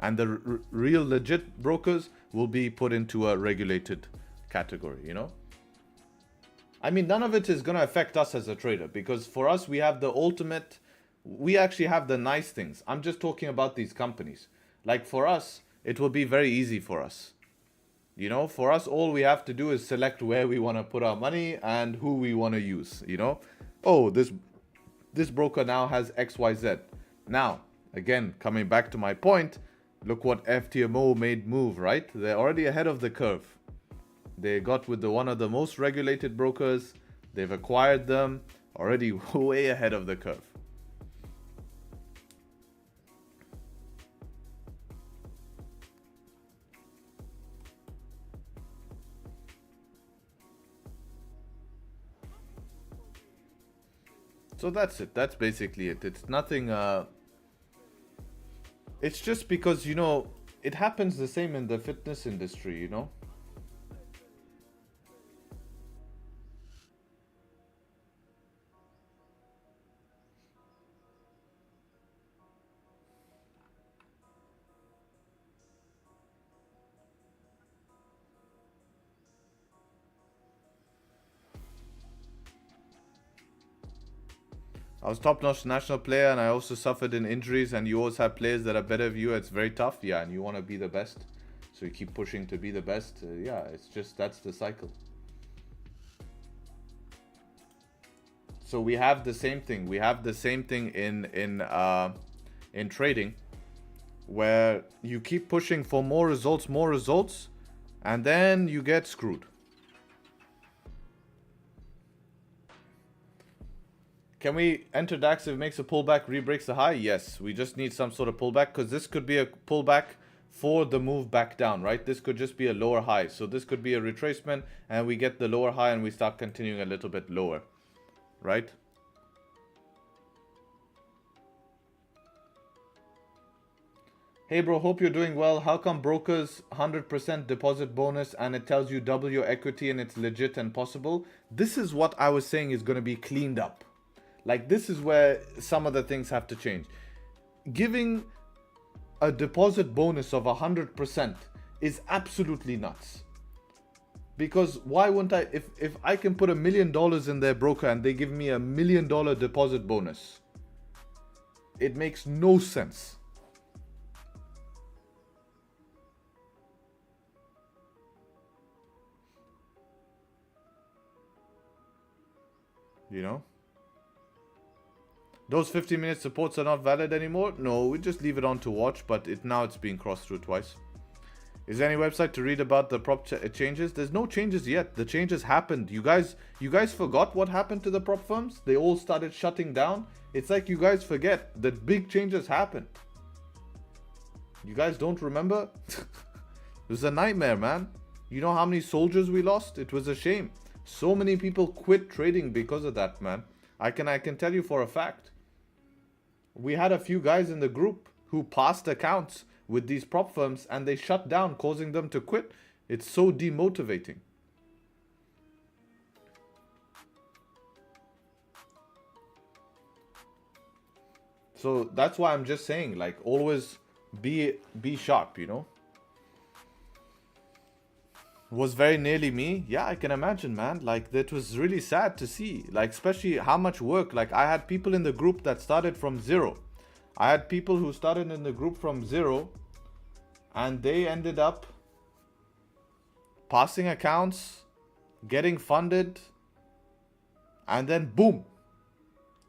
And the real legit brokers will be put into a regulated category, you know. I mean, none of it is going to affect us as a trader, because for us, we have the ultimate, we actually have the nice things. I'm just talking about these companies. Like, for us, it will be very easy for us. You know, for us, all we have to do is select where we want to put our money and who we want to use, you know. Oh, this broker now has XYZ. Now, again, coming back to my point, look what FTMO made move, right? They're already ahead of the curve. They got with one of the most regulated brokers. They've acquired them, already way ahead of the curve. So that's it. That's basically it. It's nothing... It's just because, you know, it happens the same in the fitness industry, you know. I was top-notch national player and I also suffered in injuries, and you always have players that are better than you. It's very tough, yeah, and you want to be the best. So you keep pushing to be the best. Yeah, it's just, that's the cycle. So we have the same thing. We have the same thing in trading, where you keep pushing for more results, and then you get screwed. Can we enter DAX if it makes a pullback, re-breaks the high? Yes, we just need some sort of pullback, because this could be a pullback for the move back down, right? This could just be a lower high. So this could be a retracement, and we get the lower high and we start continuing a little bit lower, right? Hey bro, hope you're doing well. How come brokers 100% deposit bonus and it tells you double your equity and it's legit and possible? This is what I was saying is going to be cleaned up. Like, this is where some of the things have to change. Giving a deposit bonus of 100% is absolutely nuts. Because why wouldn't I, if I can put $1 million in their broker and they give me $1 million deposit bonus, it makes no sense. You know? Those 15-minute supports are not valid anymore? No, we just leave it on to watch, but now it's being crossed through twice. Is there any website to read about the prop changes? There's no changes yet. The changes happened. You guys forgot what happened to the prop firms? They all started shutting down. It's like you guys forget that big changes happened. You guys don't remember? It was a nightmare, man. You know how many soldiers we lost? It was a shame. So many people quit trading because of that, man. I can tell you for a fact. We had a few guys in the group who passed accounts with these prop firms and they shut down, causing them to quit. It's so demotivating. So that's why I'm just saying, like, always be sharp, you know. Was very nearly me. Yeah, I can imagine, man. Like, that was really sad to see. Like, especially how much work. Like, I had people in the group that started from zero. I had people who started in the group from zero and they ended up passing accounts, getting funded, and then boom,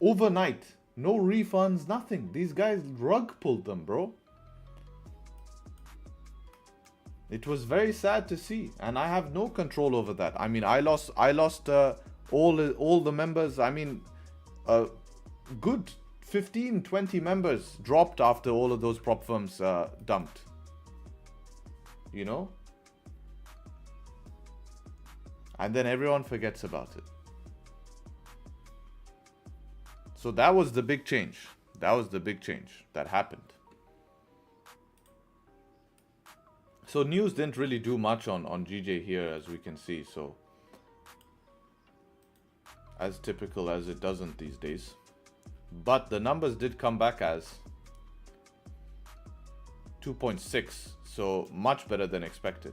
overnight, no refunds, nothing. These guys rug pulled them, bro. It was very sad to see, and I have no control over that. I mean, I lost all the members. I mean, a good 15-20 members dropped after all of those prop firms dumped. You know? And then everyone forgets about it. So that was the big change. That was the big change that happened. So news didn't really do much on GJ here, as we can see. So as typical as it doesn't these days. But the numbers did come back as 2.6. So much better than expected.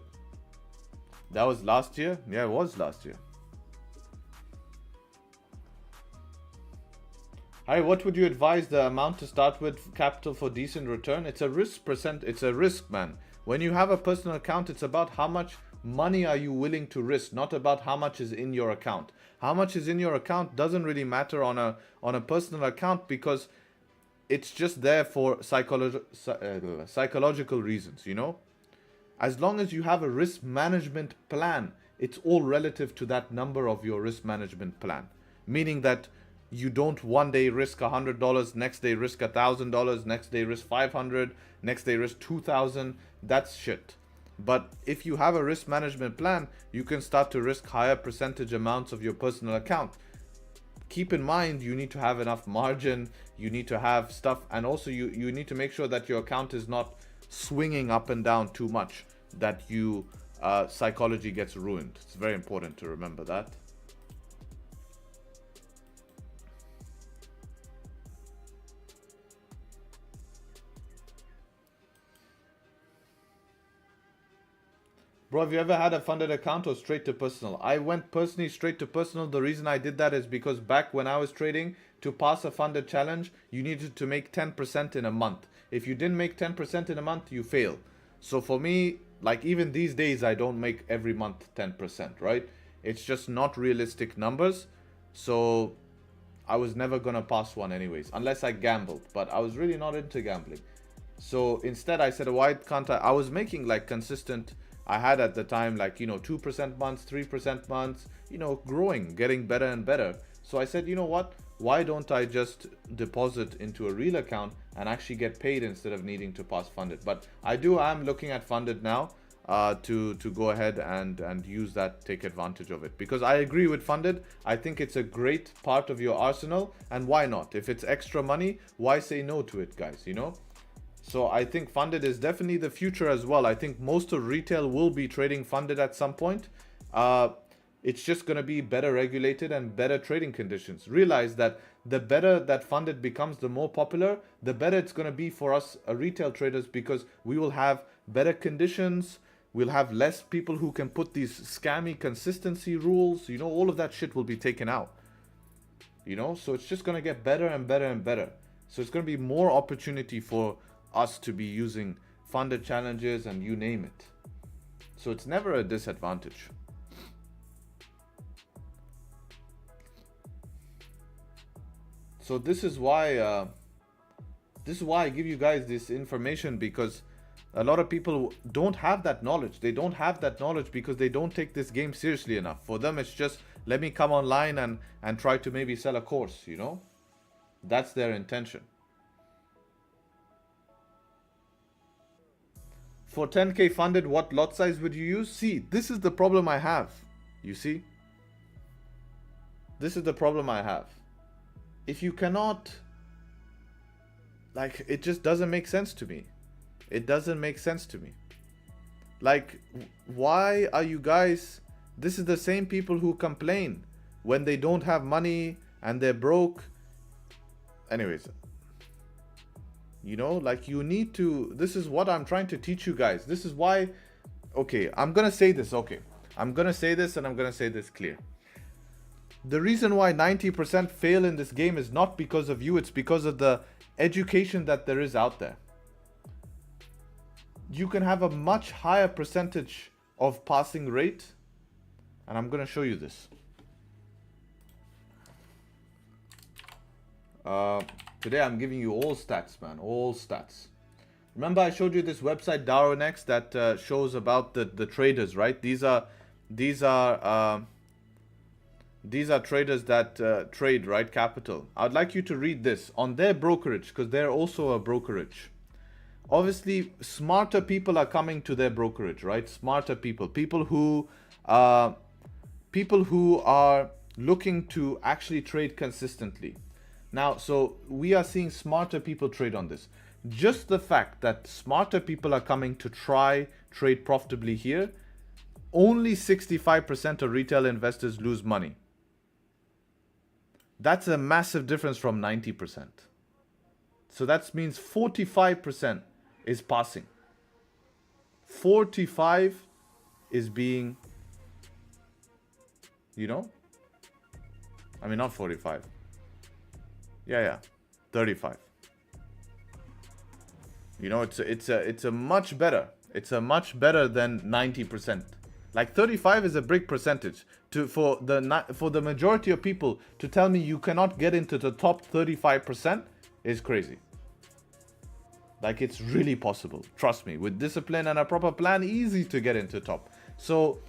That was last year? Yeah, it was last year. Hi, what would you advise the amount to start with capital for decent return? It's a risk it's a risk, man. When you have a personal account, it's about how much money are you willing to risk, not about how much is in your account. How much is in your account doesn't really matter on a personal account because it's just there for psychological reasons, you know? As long as you have a risk management plan, it's all relative to that number of your risk management plan. Meaning that you don't one day risk $100, next day risk $1,000, next day risk 500, next day risk 2,000. That's shit. But if you have a risk management plan, you can start to risk higher percentage amounts of your personal account. Keep in mind, you need to have enough margin, you need to have stuff, and also you need to make sure that your account is not swinging up and down too much, that you psychology gets ruined. It's very important to remember that. Bro, have you ever had a funded account or straight to personal? I went personally straight to personal. The reason I did that is because back when I was trading, to pass a funded challenge, you needed to make 10% in a month. If you didn't make 10% in a month, you fail. So for me, like even these days, I don't make every month 10%, right? It's just not realistic numbers. So I was never going to pass one anyways, unless I gambled. But I was really not into gambling. So instead, I said, why can't I was making like consistent... I had at the time like, 2% months, 3% months, growing, getting better and better. So I said, you know what? Why don't I just deposit into a real account and actually get paid instead of needing to pass funded? But I'm looking at funded now to go ahead and use that, take advantage of it. Because I agree with funded. I think it's a great part of your arsenal. And why not? If it's extra money, why say no to it, guys, So I think funded is definitely the future as well. I think most of retail will be trading funded at some point. It's just going to be better regulated and better trading conditions. Realize that the better that funded becomes, the more popular, the better it's going to be for us retail traders, because we will have better conditions. We'll have less people who can put these scammy consistency rules. You know, all of that shit will be taken out. You know, so it's just going to get better and better and better. So it's going to be more opportunity for us to be using funded challenges and you name it. So it's never a disadvantage. So this is why I give you guys this information, because a lot of people don't have that knowledge. They don't have that knowledge because they don't take this game seriously enough. For them, it's just, let me come online and try to maybe sell a course, you know? That's their intention. For 10K funded, what lot size would you use? See, this is the problem I have. You see? This is the problem I have. If you cannot, like, it just doesn't make sense to me. It doesn't make sense to me. Like, why are you guys, this is the same people who complain when they don't have money and they're broke. Anyways, you know, like, you need to, this is what I'm trying to teach you guys. This is why, okay, I'm going to say this, okay. I'm going to say this and I'm going to say this clear. The reason why 90% fail in this game is not because of you, it's because of the education that there is out there. You can have a much higher percentage of passing rate, and I'm going to show you this. Today I'm giving you all stats, man, all stats. Remember I showed you this website DarwinX that shows about the traders, right? These are traders that trade, right, capital. I'd like you to read this on their brokerage, because they're also a brokerage. Obviously, smarter people are coming to their brokerage, right? Smarter people, people who are looking to actually trade consistently. Now, so we are seeing smarter people trade on this. Just the fact that smarter people are coming to trade profitably here, only 65% of retail investors lose money. That's a massive difference from 90%. So that means 45% is passing. 45 is being, you know, I mean, not 45. Yeah, 35. You know, it's a much better. It's a much better than 90%. Like 35 is a big percentage. For the majority of people to tell me you cannot get into the top 35% is crazy. Like, it's really possible. Trust me, with discipline and a proper plan, easy to get into top. So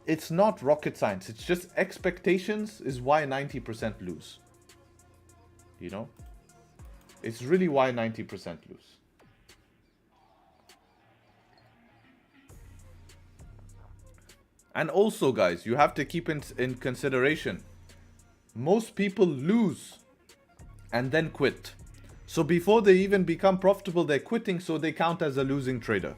it's not rocket science. It's just expectations is why 90% lose. You know, it's really why 90% lose. And also, guys, you have to keep in consideration, most people lose and then quit. So before they even become profitable, they're quitting, so they count as a losing trader.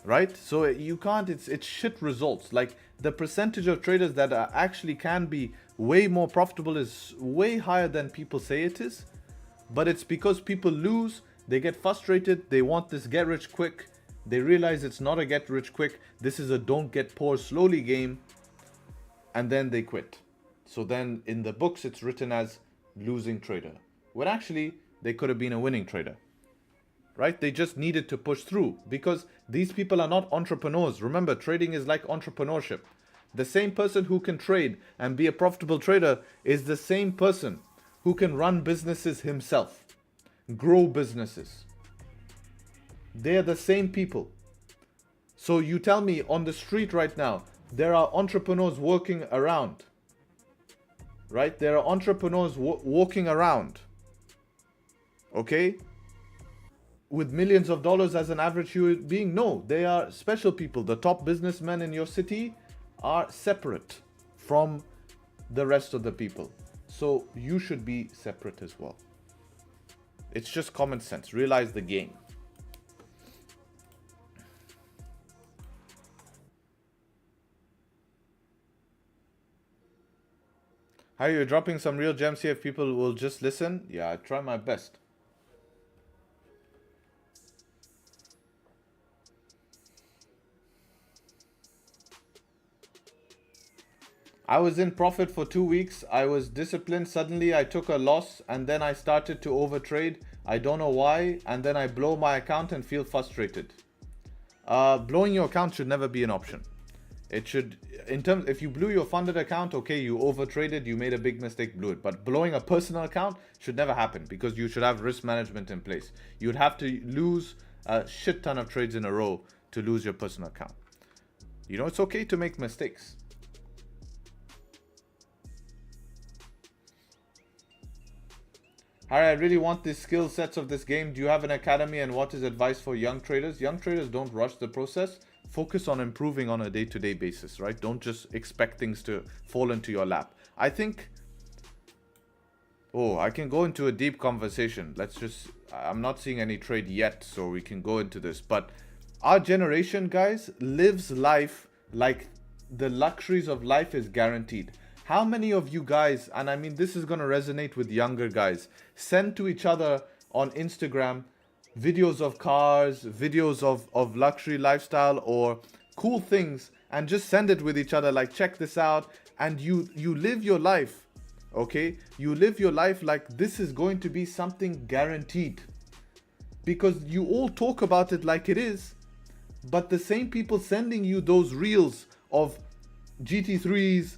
Right? So you can't, it's shit results. Like, the percentage of traders that actually can be way more profitable is way higher than people say it is. But it's because people lose, they get frustrated, they want this get rich quick. They realize it's not a get rich quick, this is a don't get poor slowly game, and then they quit. So then in the books it's written as losing trader, when actually they could have been a winning trader, right? They just needed to push through, because these people are not entrepreneurs. Remember, trading is like entrepreneurship. The same person who can trade and be a profitable trader is the same person who can run businesses himself, grow businesses. They're the same people. So you tell me, on the street right now, there are entrepreneurs working around, right? There are entrepreneurs walking around, okay, with millions of dollars as an average human being. No, they are special people. The top businessmen in your city are separate from the rest of the people. So you should be separate as well. It's just common sense. Realize the game. How are you dropping some real gems here if people will just listen? Yeah, I try my best. I was in profit for 2 weeks. I was disciplined. Suddenly I took a loss and then I started to overtrade. I don't know why. And then I blow my account and feel frustrated. Blowing your account should never be an option. It should, if you blew your funded account, okay, you overtraded, you made a big mistake, blew it. But blowing a personal account should never happen because you should have risk management in place. You would have to lose a shit ton of trades in a row to lose your personal account. You know, it's okay to make mistakes. Harry, I really want the skill sets of this game. Do you have an academy, and what is advice for young traders? Young traders, don't rush the process. Focus on improving on a day-to-day basis, right? Don't just expect things to fall into your lap. I think... Oh, I can go into a deep conversation. Let's just... I'm not seeing any trade yet, so we can go into this. But our generation, guys, lives life like the luxuries of life is guaranteed. How many of you guys, and I mean this is going to resonate with younger guys, send to each other on Instagram videos of cars, videos of luxury lifestyle or cool things, and just send it with each other like, check this out, and you live your life, okay? You live your life like this is going to be something guaranteed. Because you all talk about it like it is, but the same people sending you those reels of GT3s,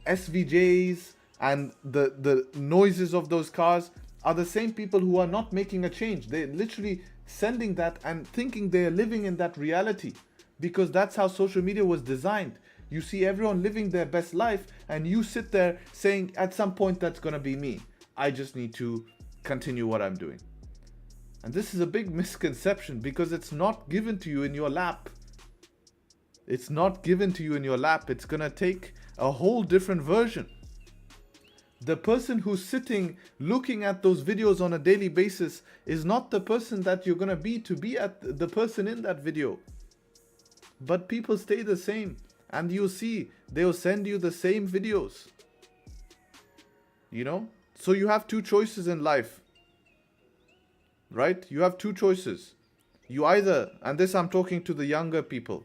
SVJs and the noises of those cars are the same people who are not making a change. They're literally sending that and thinking they're living in that reality because that's how social media was designed. You see everyone living their best life and you sit there saying at some point that's gonna be me. I just need to continue what I'm doing. And this is a big misconception because it's not given to you in your lap. It's not given to you in your lap. It's gonna take a whole different version. The person who's sitting looking at those videos on a daily basis is not the person that you're gonna be to be at the person in that video. But people stay the same, and you'll see they'll send you the same videos. You know? So you have two choices in life. Right? You have two choices. You either, and this I'm talking to the younger people,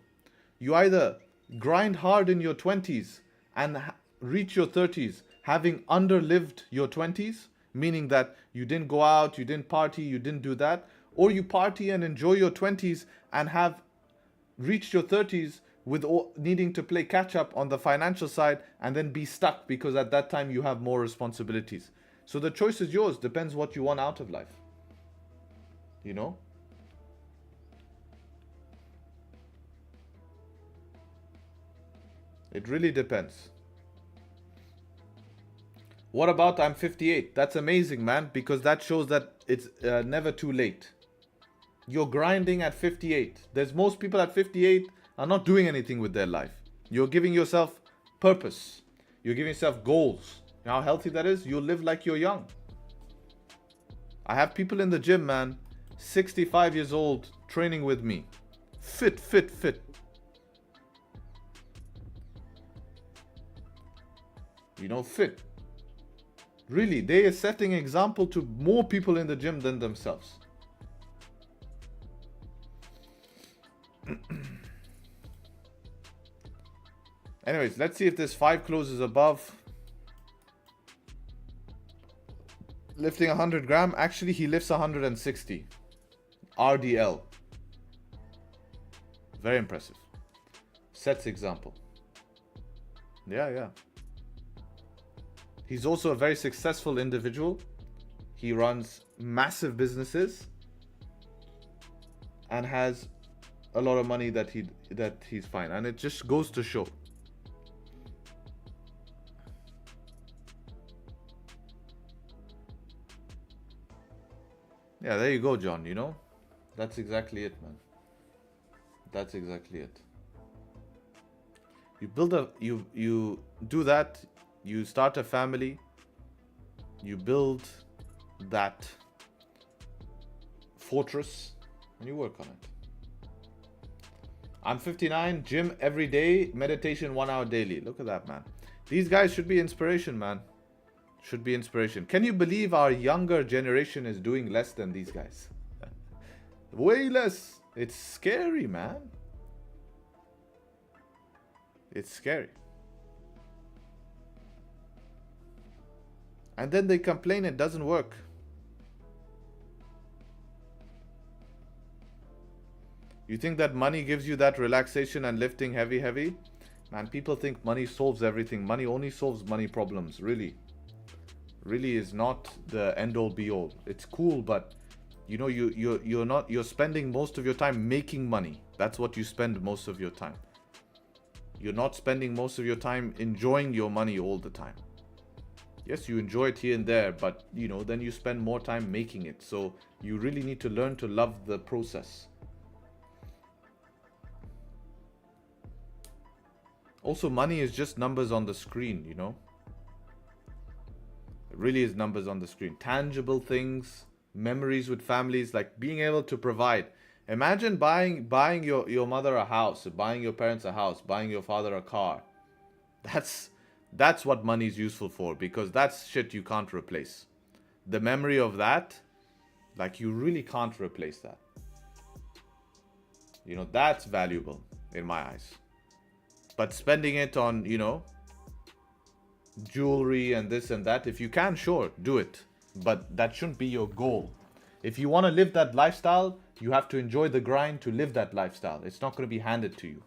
you either grind hard in your 20s and reach your 30s having underlived your 20s, meaning that you didn't go out, you didn't party, you didn't do that, or you party and enjoy your 20s and have reached your 30s with needing to play catch up on the financial side and then be stuck because at that time you have more responsibilities. So the choice is yours, depends what you want out of life. You know? It really depends. What about I'm 58? That's amazing, man, because that shows that it's never too late. You're grinding at 58. There's most people at 58 are not doing anything with their life. You're giving yourself purpose. You're giving yourself goals. You know how healthy that is? You'll live like you're young. I have people in the gym, man, 65 years old, training with me. Fit. You know, fit. Really, they are setting example to more people in the gym than themselves. Anyways, let's see if this 5 closes above. Lifting 100 gram. Actually, he lifts 160. RDL. Very impressive. Sets example. Yeah. He's also a very successful individual. He runs massive businesses and has a lot of money that he's fine. And it just goes to show. Yeah, there you go, John, you know? That's exactly it, man. That's exactly it. You do that. You start a family, you build that fortress, and you work on it. I'm 59, gym every day, meditation 1 hour daily. Look at that, man. These guys should be inspiration, man. Should be inspiration. Can you believe our younger generation is doing less than these guys? Way less. It's scary, man. It's scary. And then they complain it doesn't work. You think that money gives you that relaxation and lifting heavy? Man, people think money solves everything. Money only solves money problems. Really is not the end all be all. It's cool, but you know, you're spending most of your time making money. That's what you spend most of your time. You're not spending most of your time enjoying your money all the time. Yes, you enjoy it here and there, but you know, then you spend more time making it. So you really need to learn to love the process. Also, money is just numbers on the screen, you know. It really is numbers on the screen. Tangible things, memories with families, like being able to provide. Imagine buying your mother a house, buying your parents a house, buying your father a car. That's what money is useful for, because that's shit you can't replace. The memory of that, like, you really can't replace that. You know, that's valuable in my eyes. But spending it on, you know, jewelry and this and that, if you can, sure, do it. But that shouldn't be your goal. If you want to live that lifestyle, you have to enjoy the grind to live that lifestyle. It's not going to be handed to you.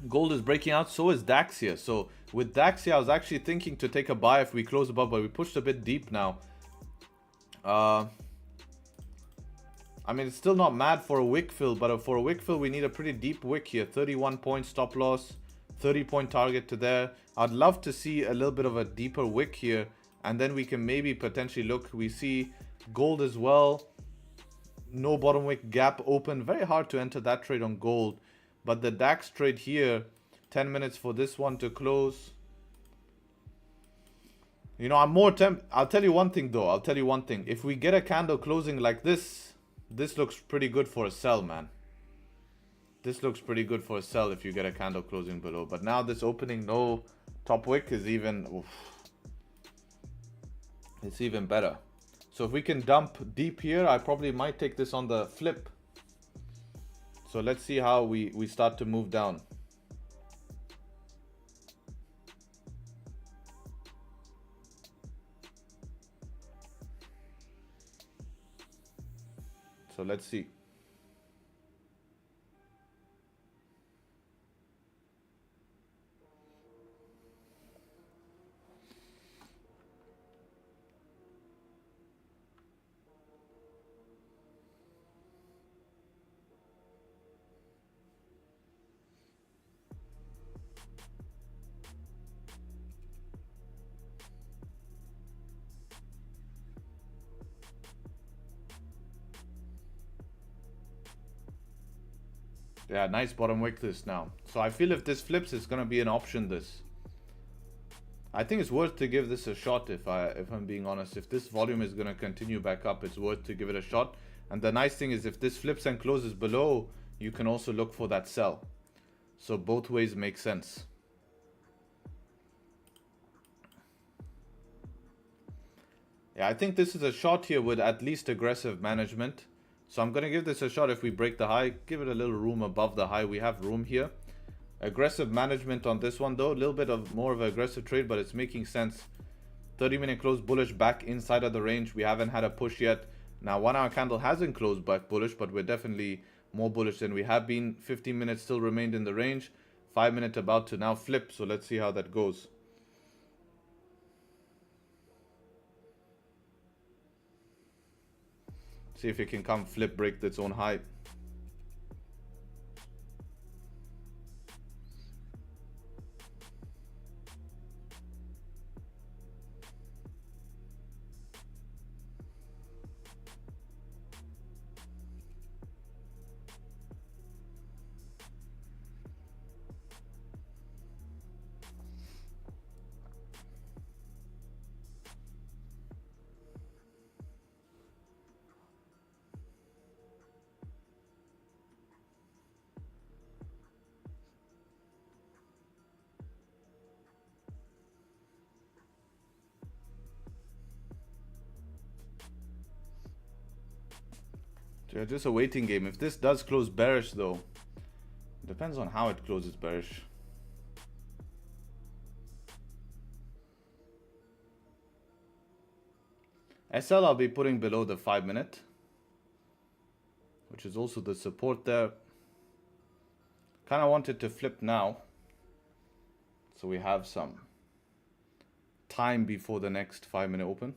Gold is breaking out, so is DAX here. So with DAX here, I was actually thinking to take a buy if we close above, but we pushed a bit deep now. I mean, it's still not mad for a wick fill, but for a wick fill, we need a pretty deep wick here. 31 point stop loss, 30 point target to there. I'd love to see a little bit of a deeper wick here, and then we can maybe potentially look. We see gold as well. No bottom wick gap open. Very hard to enter that trade on gold. But the DAX trade here, 10 minutes for this one to close. You know, I'm more tempted. I'll tell you one thing though. I'll tell you one thing. If we get a candle closing like this, this looks pretty good for a sell, man. This looks pretty good for a sell if you get a candle closing below. But now this opening, no top wick is even... Oof, it's even better. So if we can dump deep here, I probably might take this on the flip. So let's see how we start to move down. So let's see. Yeah, nice bottom wick this now. So I feel if this flips, it's gonna be an option this. I think it's worth to give this a shot if I'm being honest. If this volume is gonna continue back up, it's worth to give it a shot. And the nice thing is if this flips and closes below, you can also look for that sell. So both ways make sense. Yeah, I think this is a shot here with at least aggressive management. So I'm going to give this a shot if we break the high. Give it a little room above the high. We have room here. Aggressive management on this one though. A little bit of more of an aggressive trade, but it's making sense. 30-minute close bullish back inside of the range. We haven't had a push yet. Now 1 hour candle hasn't closed back bullish, but we're definitely more bullish than we have been. 15 minutes still remained in the range. 5 minutes about to now flip. So let's see how that goes. See if it can come flip, break its own high. Yeah, just a waiting game. If this does close bearish though, depends on how it closes bearish. SL I'll be putting below the 5 minute, which is also the support there. Kind of want it to flip now, so we have some time before the next 5 minute open.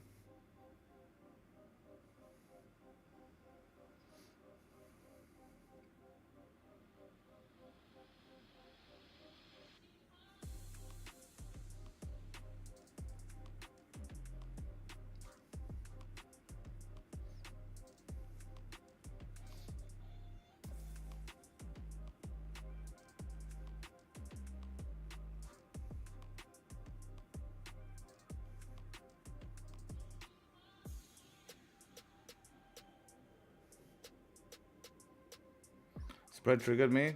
Spread triggered me.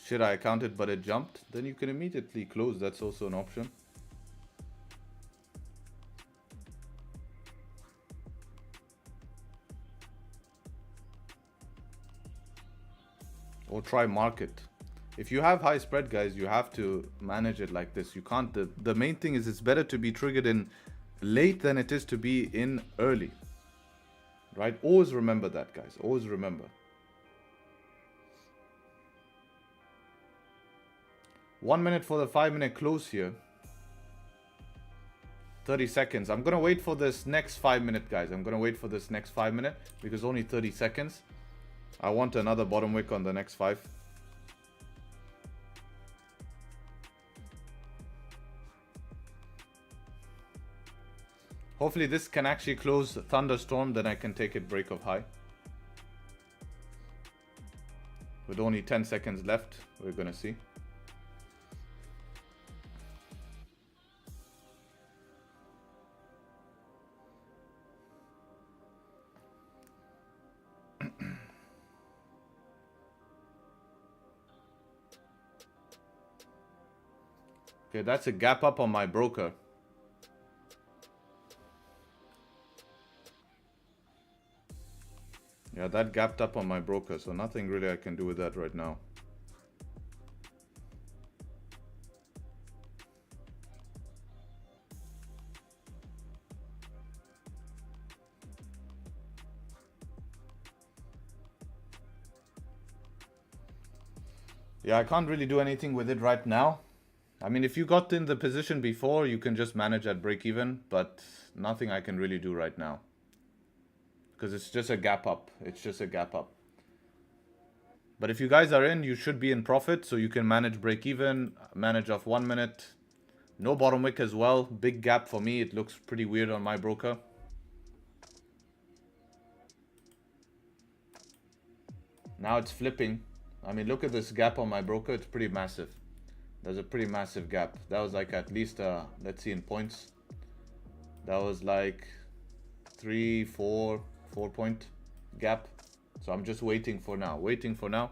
Shit, I counted, but it jumped. Then you can immediately close. That's also an option. Or try market. If you have high spread, guys, you have to manage it like this. You can't. The main thing is it's better to be triggered in late than it is to be in early. Right? Always remember that, guys. Always remember. 1 minute for the 5 minute close here. 30 seconds. I'm going to wait for this next 5 minute, guys. I'm going to wait for this next 5 minute because only 30 seconds. I want another bottom wick on the next 5. Hopefully this can actually close thunderstorm, then I can take it break of high. With only 10 seconds left, we're going to see. Okay, that's a gap up on my broker. Yeah, that gapped up on my broker, so nothing really I can do with that right now. Yeah, I can't really do anything with it right now. I mean, if you got in the position before, you can just manage at break even, but nothing I can really do right now. Because it's just a gap up. It's just a gap up. But if you guys are in, you should be in profit, so you can manage break even, manage off 1 minute. No bottom wick as well. Big gap for me. It looks pretty weird on my broker. Now it's flipping. I mean, look at this gap on my broker. It's pretty massive. There's a pretty massive gap. That was like at least, let's see in points. That was like 4 point gap. So I'm just waiting for now. Waiting for now.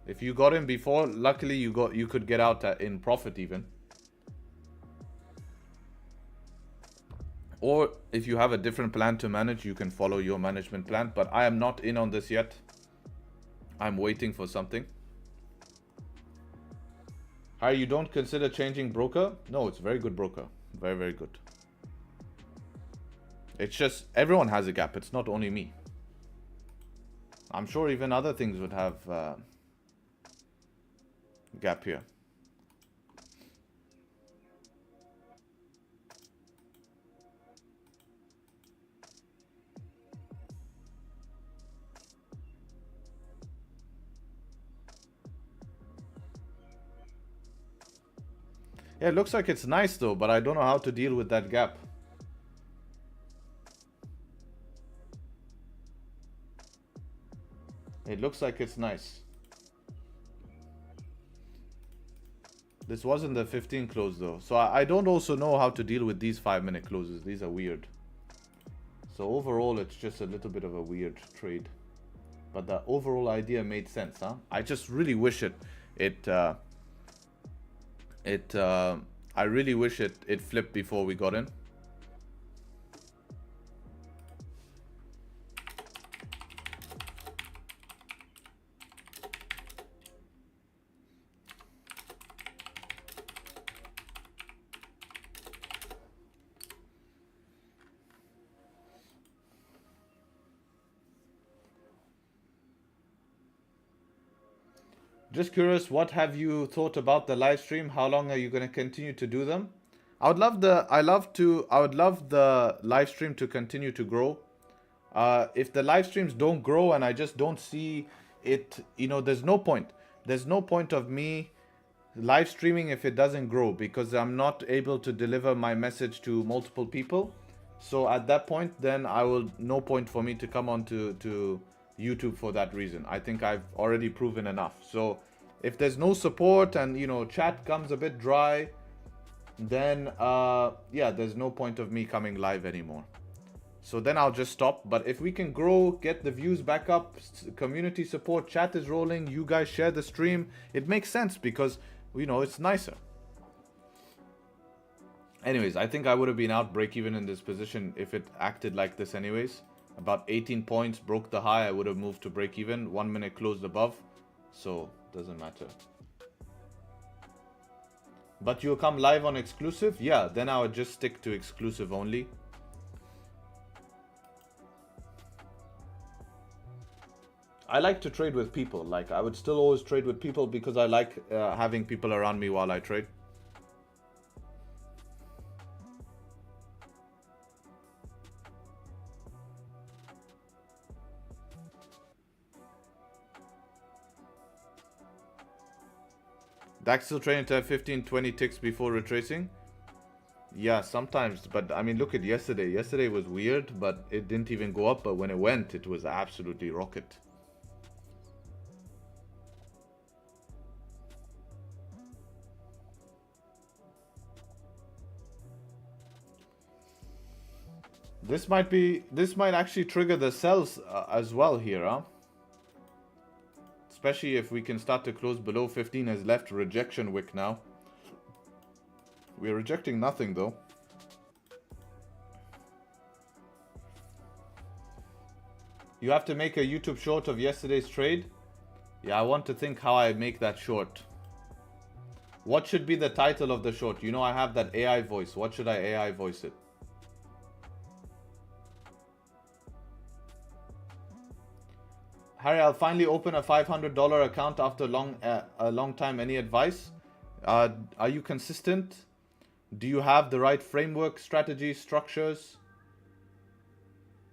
If you got in before, luckily you could get out in profit even. Or if you have a different plan to manage, you can follow your management plan. But I am not in on this yet. I'm waiting for something. Hi, you don't consider changing broker? No, it's a very good broker. Very, very good. It's just everyone has a gap. It's not only me. I'm sure even other things would have gap here. Yeah, it looks like it's nice though, but I don't know how to deal with that gap. It looks like it's nice. This wasn't the 15 close though. So I don't also know how to deal with these 5 minute closes. These are weird. So overall, it's just a little bit of a weird trade. But the overall idea made sense, huh? I just really wish I really wish it flipped before we got in. Just curious, what have you thought about the live stream? How long are you going to continue to do them? I would love the live stream to continue to grow. If the live streams don't grow and I just don't see it, there's no point. There's no point of me live streaming if it doesn't grow, because I'm not able to deliver my message to multiple people. So at that point, then no point for me to come on to YouTube for that reason. I think I've already proven enough. So if there's no support and chat comes a bit dry, then yeah, there's no point of me coming live anymore. So then I'll just stop. But if we can grow, get the views back up, community support, chat is rolling, you guys share the stream, it makes sense because it's nicer. Anyways, I think I would have been out break even in this position if it acted like this anyways. About 18 points, broke the high, I would have moved to break even. 1 minute closed above, so doesn't matter. But you'll come live on exclusive? Yeah, then I would just stick to exclusive only. I like to trade with people. Like, I would still always trade with people because I like having people around me while I trade. DAX still trading to have 15-20 ticks before retracing? Yeah, sometimes. But I mean, look at yesterday. Yesterday was weird, but it didn't even go up. But when it went, it was absolutely rocket. This might actually trigger the sells as well here, huh? Especially if we can start to close below 15 as left rejection wick now. We're rejecting nothing though. You have to make a YouTube short of yesterday's trade. Yeah, I want to think how I make that short. What should be the title of the short? I have that AI voice. What should I AI voice it? Harry, I'll finally open a $500 account after a long time. Any advice? Are you consistent? Do you have the right framework, strategies, structures?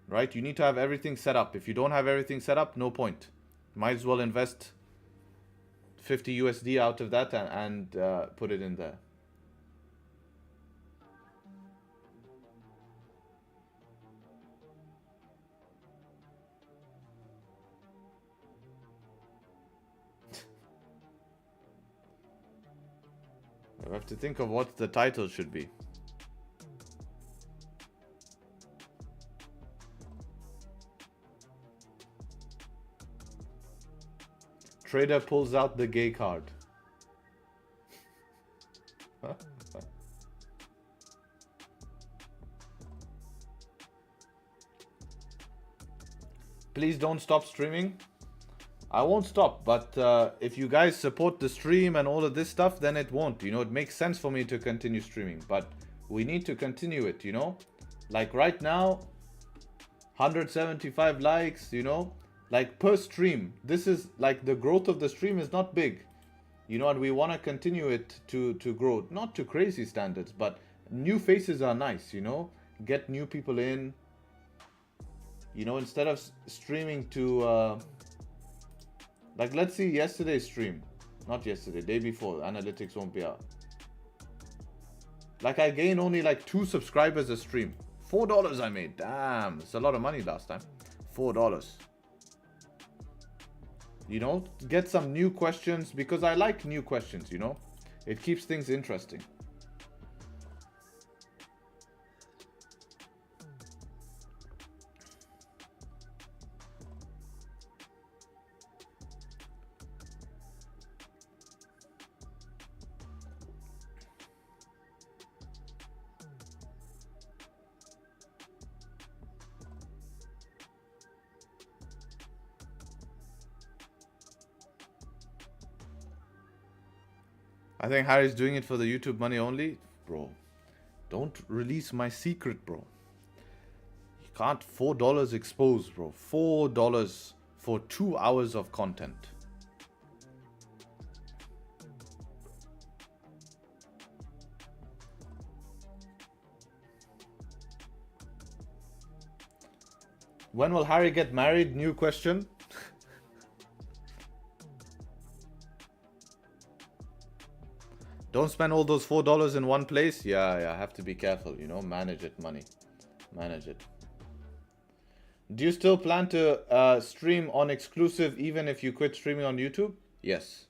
Right? You need to have everything set up. If you don't have everything set up, no point. Might as well invest 50 USD out of that and put it in there. I have to think of what the title should be. Trader pulls out the gay card. Please don't stop streaming. I won't stop, but if you guys support the stream and all of this stuff, then it won't. It makes sense for me to continue streaming, but we need to continue it, Like right now, 175 likes, like per stream. This is like the growth of the stream is not big, and we want to continue it to grow. Not to crazy standards, but new faces are nice, Get new people in, instead of streaming to... like, let's see yesterday's stream. Not yesterday, day before. Analytics won't be out. Like, I gained only like 2 subscribers a stream. $4 I made. Damn, it's a lot of money last time. $4. Get some new questions, because I like new questions, It keeps things interesting. I think Harry's doing it for the YouTube money only. Bro, don't release my secret, bro. You can't. $4 exposed, bro. $4 for 2 hours of content. When will Harry get married? New question. Don't spend all those $4 in one place. Yeah, have to be careful, you know, manage it, money. Manage it. Do you still plan to stream on exclusive even if you quit streaming on YouTube? Yes.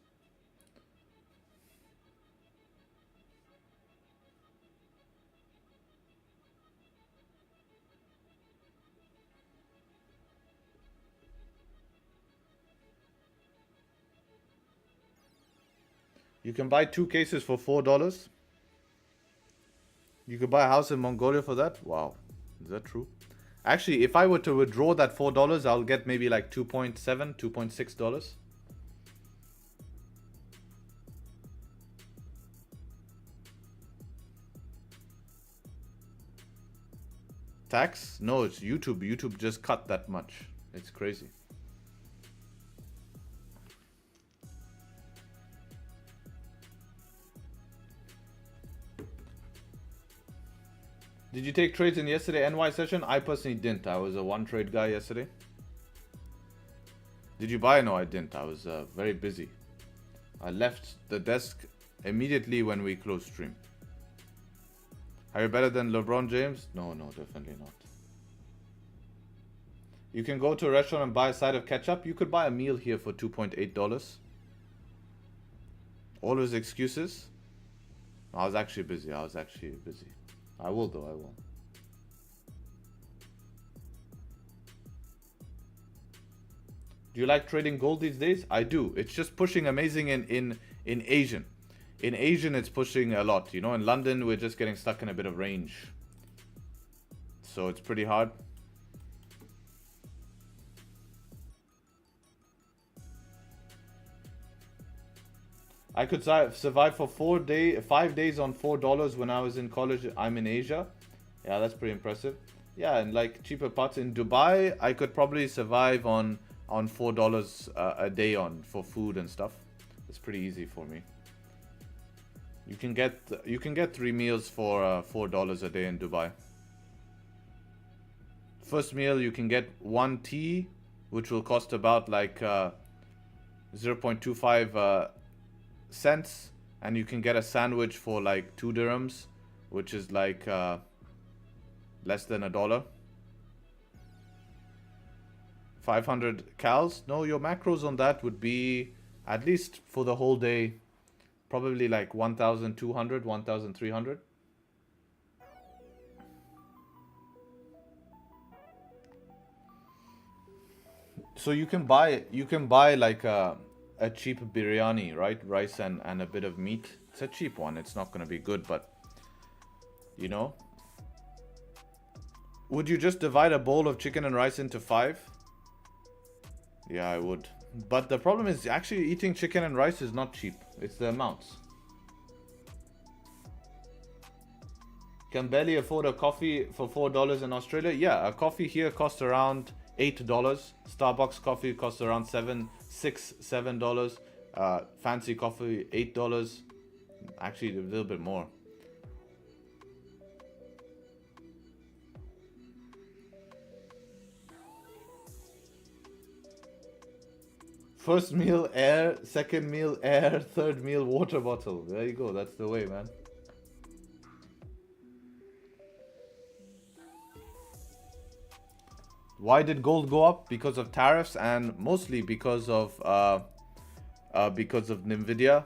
You can buy 2 cases for $4. You could buy a house in Mongolia for that? Wow. Is that true? Actually, if I were to withdraw that $4, I'll get maybe like $2.7, $2.6. Tax? No, it's YouTube. YouTube just cut that much. It's crazy. Did you take trades in yesterday NY session? I personally didn't. I was a one trade guy yesterday. Did you buy? No, I didn't. I was very busy. I left the desk immediately when we closed stream. Are you better than LeBron James? No, definitely not. You can go to a restaurant and buy a side of ketchup. You could buy a meal here for $2.8. Always excuses. I was actually busy. I will though, I will. Do you like trading gold these days? I do. It's just pushing amazing in Asian. In Asian, it's pushing a lot. You know, in London, we're just getting stuck in a bit of range. So it's pretty hard. I could survive for 5 days on $4 when I was in college. I'm in Asia. Yeah, that's pretty impressive. Yeah, and like cheaper parts in Dubai, I could probably survive on $4 a day for food and stuff. It's pretty easy for me. You can get 3 meals for $4 a day in Dubai. First meal you can get 1 tea, which will cost about like 0.25 cents, and you can get a sandwich for like 2 dirhams, which is like less than $1. 500 cals. No, your macros on that would be, at least for the whole day, probably like 1,200, 1,300. So you can buy like a cheap biryani, right? Rice and a bit of meat. It's a cheap one. It's not going to be good, but you know. Would you just divide a bowl of chicken and rice into 5? Yeah, I would. But the problem is actually eating chicken and rice is not cheap. It's the amounts. Can barely afford a coffee for $4 in Australia. Yeah, a coffee here costs around $8. Starbucks coffee costs around $7. Fancy coffee $8. Actually, a little bit more. First meal air, second meal air, third meal water bottle. There you go. That's the way, man. Why did gold go up? Because of tariffs and mostly because of Nvidia.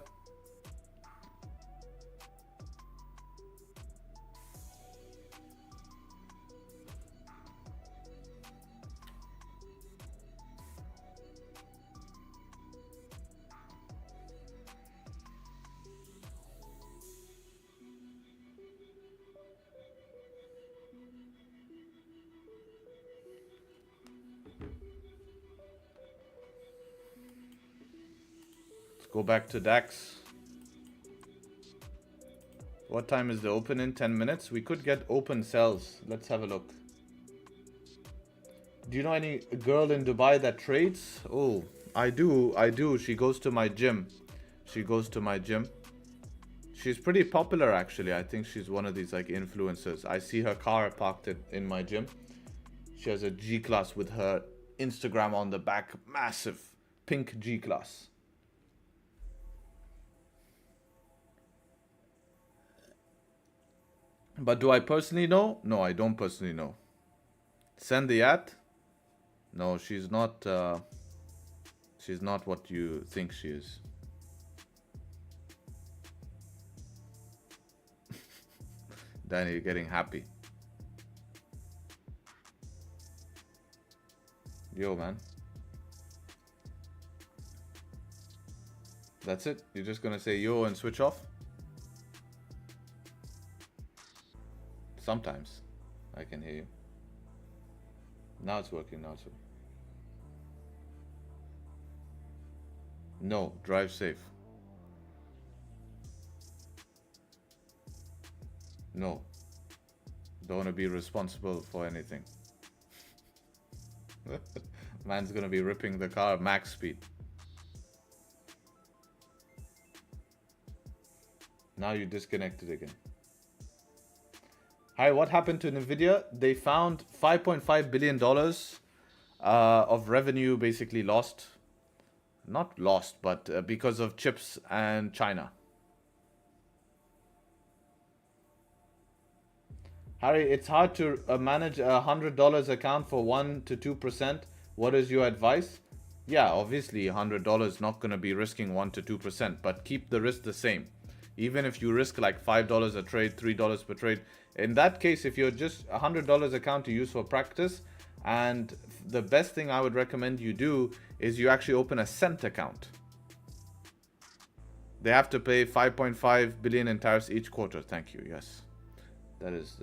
Go back to DAX. What time is the open in? 10 minutes. We could get open sells. Let's have a look. Do you know any girl in Dubai that trades? Oh, I do. She goes to my gym. She's pretty popular actually. I think she's one of these like influencers. I see her car parked in my gym. She has a G-Class with her Instagram on the back. Massive pink G-Class. But do I personally know? No, I don't personally know. Send the ad? No, she's not what you think she is. Danny, you're getting happy. Yo, man. That's it? You're just gonna say yo and switch off? Sometimes I can hear you. Now it's working. Now it's working. No, drive safe. No. Don't want to be responsible for anything. Man's gonna be ripping the car max speed. Now you disconnected again. Hi, what happened to Nvidia? They found $5.5 billion of revenue basically lost. Not lost, but because of chips and China. Harry, it's hard to manage a $100 account for 1 to 2%. What is your advice? Yeah, obviously $100 not going to be risking 1 to 2%, but keep the risk the same. Even if you risk like $5 a trade, $3 per trade. In that case, if you're just $100 account to use for practice, and the best thing I would recommend you do is you actually open a cent account. They have to pay 5.5 billion in tariffs each quarter. Thank you. Yes, that is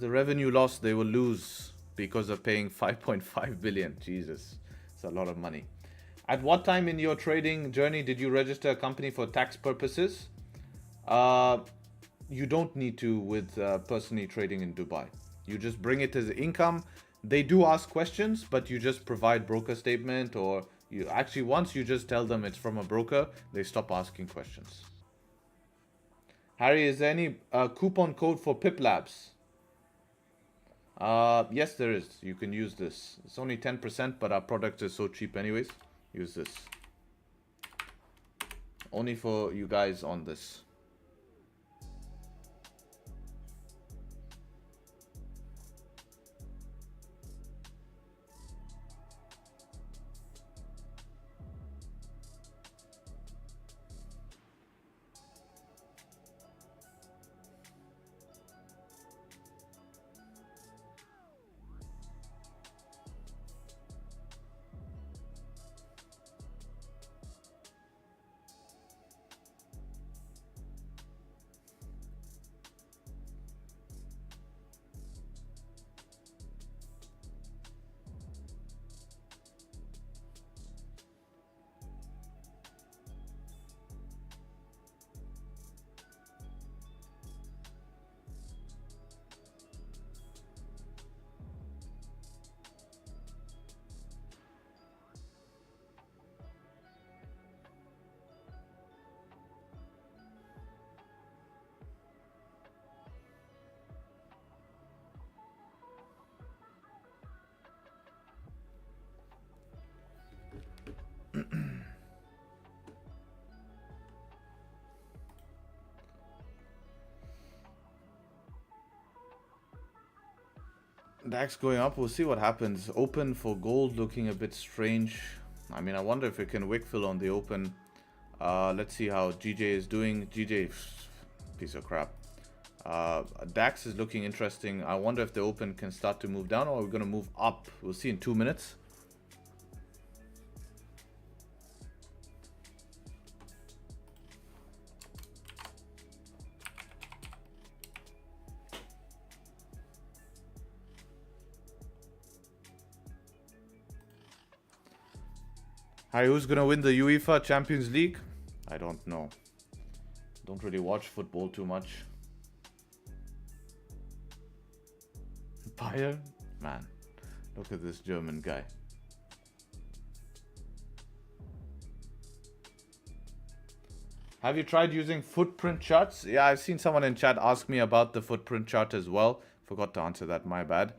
the revenue loss they will lose because of paying 5.5 billion. Jesus, it's a lot of money. At what time in your trading journey did you register a company for tax purposes? You don't need to with personally trading in Dubai. You just bring it as income. They do ask questions, but you just provide broker statement, or you actually, once you just tell them it's from a broker, they stop asking questions. Harry, is there any coupon code for Pip Labs? Yes, there is. You can use this. It's only 10%, but our product is so cheap anyways. Use this. Only for you guys on this. DAX going up, we'll see what happens. Open for gold looking a bit strange. I mean, I wonder if it can wick fill on the open. Let's see how GJ is doing. GJ, piece of crap. DAX is looking interesting. I wonder if the open can start to move down, or we're going to move up. We'll see in 2 minutes. Hi, who's gonna win the UEFA Champions League? I don't know. Don't really watch football too much. Bayern? Man, look at this German guy. Have you tried using footprint charts? Yeah, I've seen someone in chat ask me about the footprint chart as well. Forgot to answer that, my bad.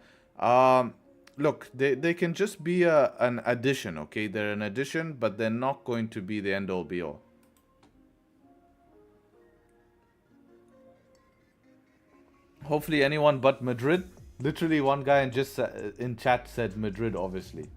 Look, they can just be an addition, okay? They're an addition, but they're not going to be the end-all be-all. Hopefully anyone but Madrid. Literally one guy in chat said Madrid, obviously.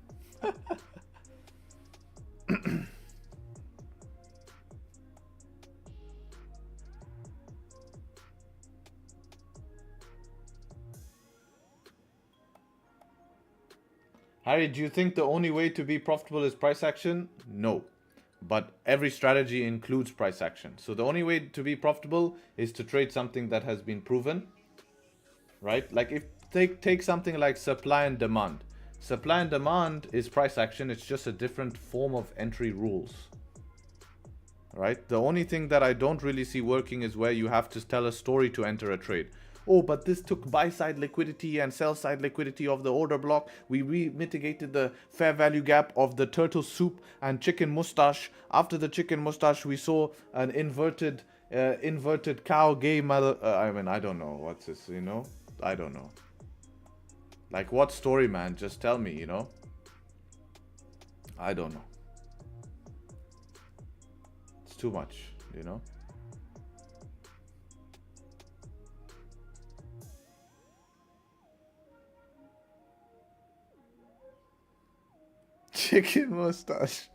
Harry, do you think the only way to be profitable is price action? No. But every strategy includes price action. So the only way to be profitable is to trade something that has been proven. Right? Like if take something like supply and demand. Supply and demand is price action. It's just a different form of entry rules. Right? The only thing that I don't really see working is where you have to tell a story to enter a trade. Oh, but this took buy-side liquidity and sell-side liquidity of the order block. We mitigated the fair value gap of the turtle soup and chicken mustache. After the chicken mustache, we saw an inverted cow gay mother. I mean, I don't know what's this, you know? I don't know. Like, what story, man? Just tell me, you know? I don't know. It's too much, you know? Chicken mustache.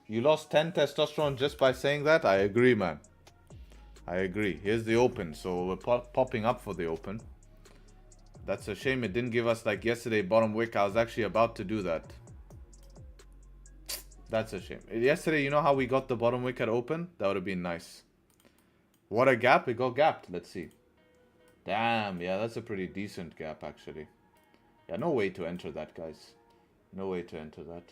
You lost 10 testosterone just by saying that? I agree, man. I agree. Here's the open. So we're popping up for the open. That's a shame it didn't give us like yesterday bottom wick. I was actually about to do that. That's a shame. Yesterday, you know how we got the bottom wick at open? That would have been nice. What a gap. It got gapped. Let's see. Damn, yeah, that's a pretty decent gap, actually. Yeah, no way to enter that, guys. No way to enter that.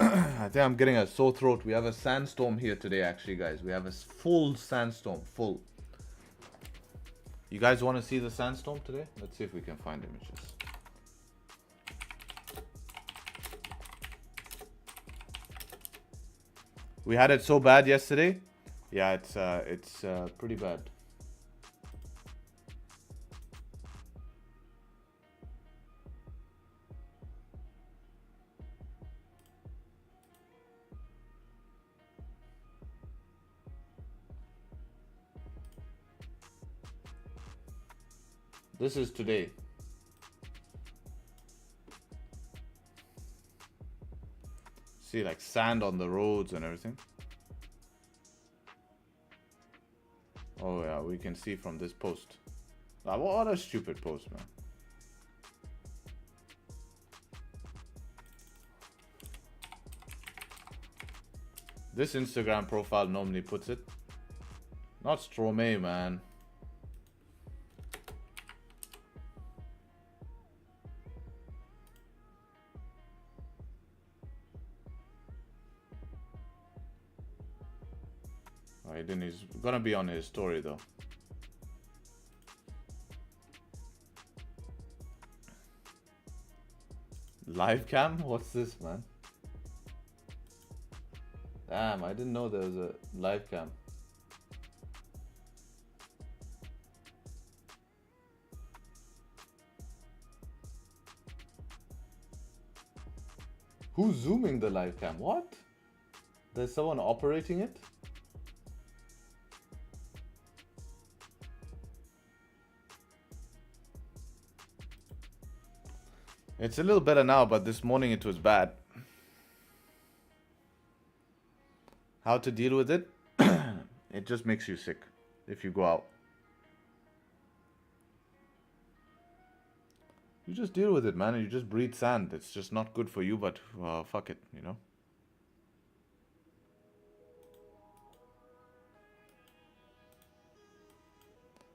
I think I'm getting a sore throat. We have a sandstorm here today, actually, guys. We have a full sandstorm, full. You guys want to see the sandstorm today? Let's see if we can find images. We had it so bad yesterday. Yeah, it's pretty bad. This is today. See, like sand on the roads and everything. Oh yeah, we can see from this post. What a stupid post, man. This Instagram profile normally puts it. Not Stromae, man. He's gonna be on his story though. Live cam? What's this, man? Damn, I didn't know there was a live cam. Who's zooming the live cam? What? There's someone operating it? It's a little better now, but this morning it was bad. How to deal with it? It just makes you sick if you go out. You just deal with it, man. You just breathe sand. It's just not good for you, but fuck it, you know?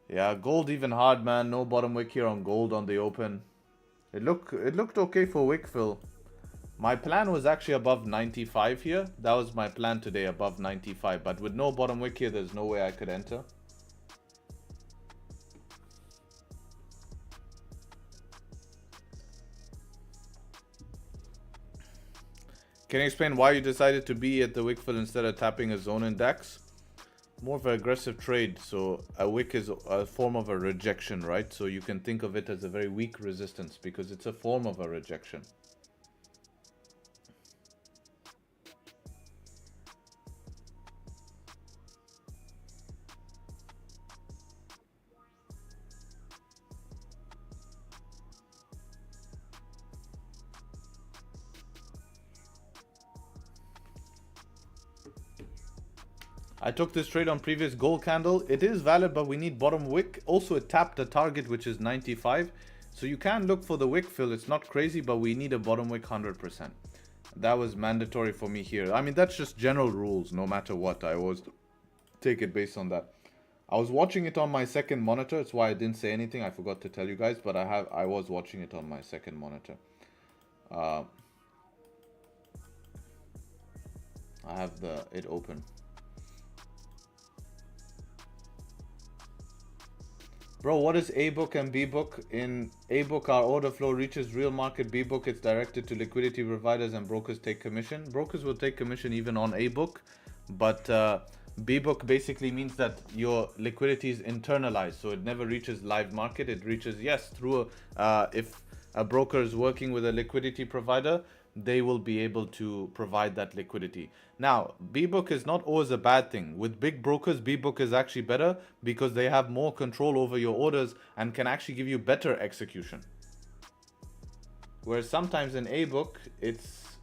Yeah, gold even hard, man. No bottom wick here on gold on the open. It looked okay for wick fill. My plan was actually above 95 here. That was my plan today, above 95. But with no bottom wick here, there's no way I could enter. Can you explain why you decided to be at the wick fill instead of tapping a zone index? More of an aggressive trade, so a wick is a form of a rejection, right? So you can think of it as a very weak resistance because it's a form of a rejection. I took this trade on previous gold candle. It is valid, but we need bottom wick. Also, it tapped the target, which is 95. So you can look for the wick fill. It's not crazy, but we need a bottom wick 100%. That was mandatory for me here. I mean, that's just general rules. No matter what, I always take it based on that. I was watching it on my second monitor. That's why I didn't say anything. I forgot to tell you guys, but I was watching it on my second monitor. I have it open. Bro, what is A book and B book? In A book, our order flow reaches real market. B book, it's directed to liquidity providers and brokers take commission. Brokers will take commission even on A book, but B book basically means that your liquidity is internalized, so it never reaches live market. It reaches, yes, through if a broker is working with a liquidity provider, they will be able to provide that liquidity. Now, B-book is not always a bad thing. With big brokers, B-book is actually better because they have more control over your orders and can actually give you better execution. Whereas sometimes in A-book, it's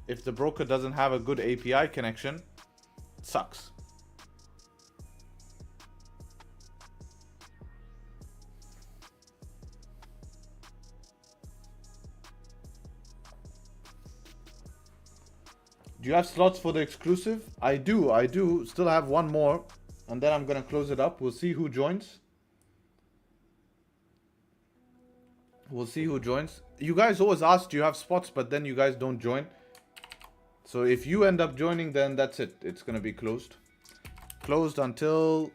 if the broker doesn't have a good API connection, it sucks. Do you have slots for the exclusive? I do. Still have one more. And then I'm going to close it up. We'll see who joins. You guys always ask, do you have spots? But then you guys don't join. So if you end up joining, then that's it. It's going to be closed. Closed until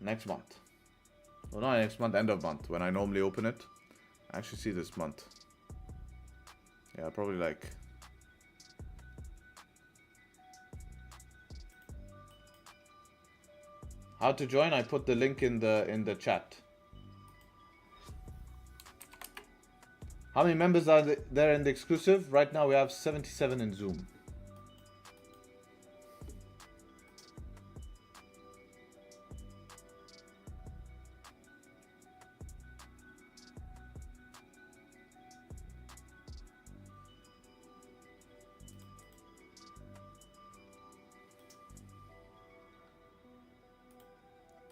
next month. Well, not next month, end of month. When I normally open it. I actually see this month. Yeah, probably like... How to join? I put the link in the chat. How many members are there in the exclusive? Right now we have 77 in Zoom.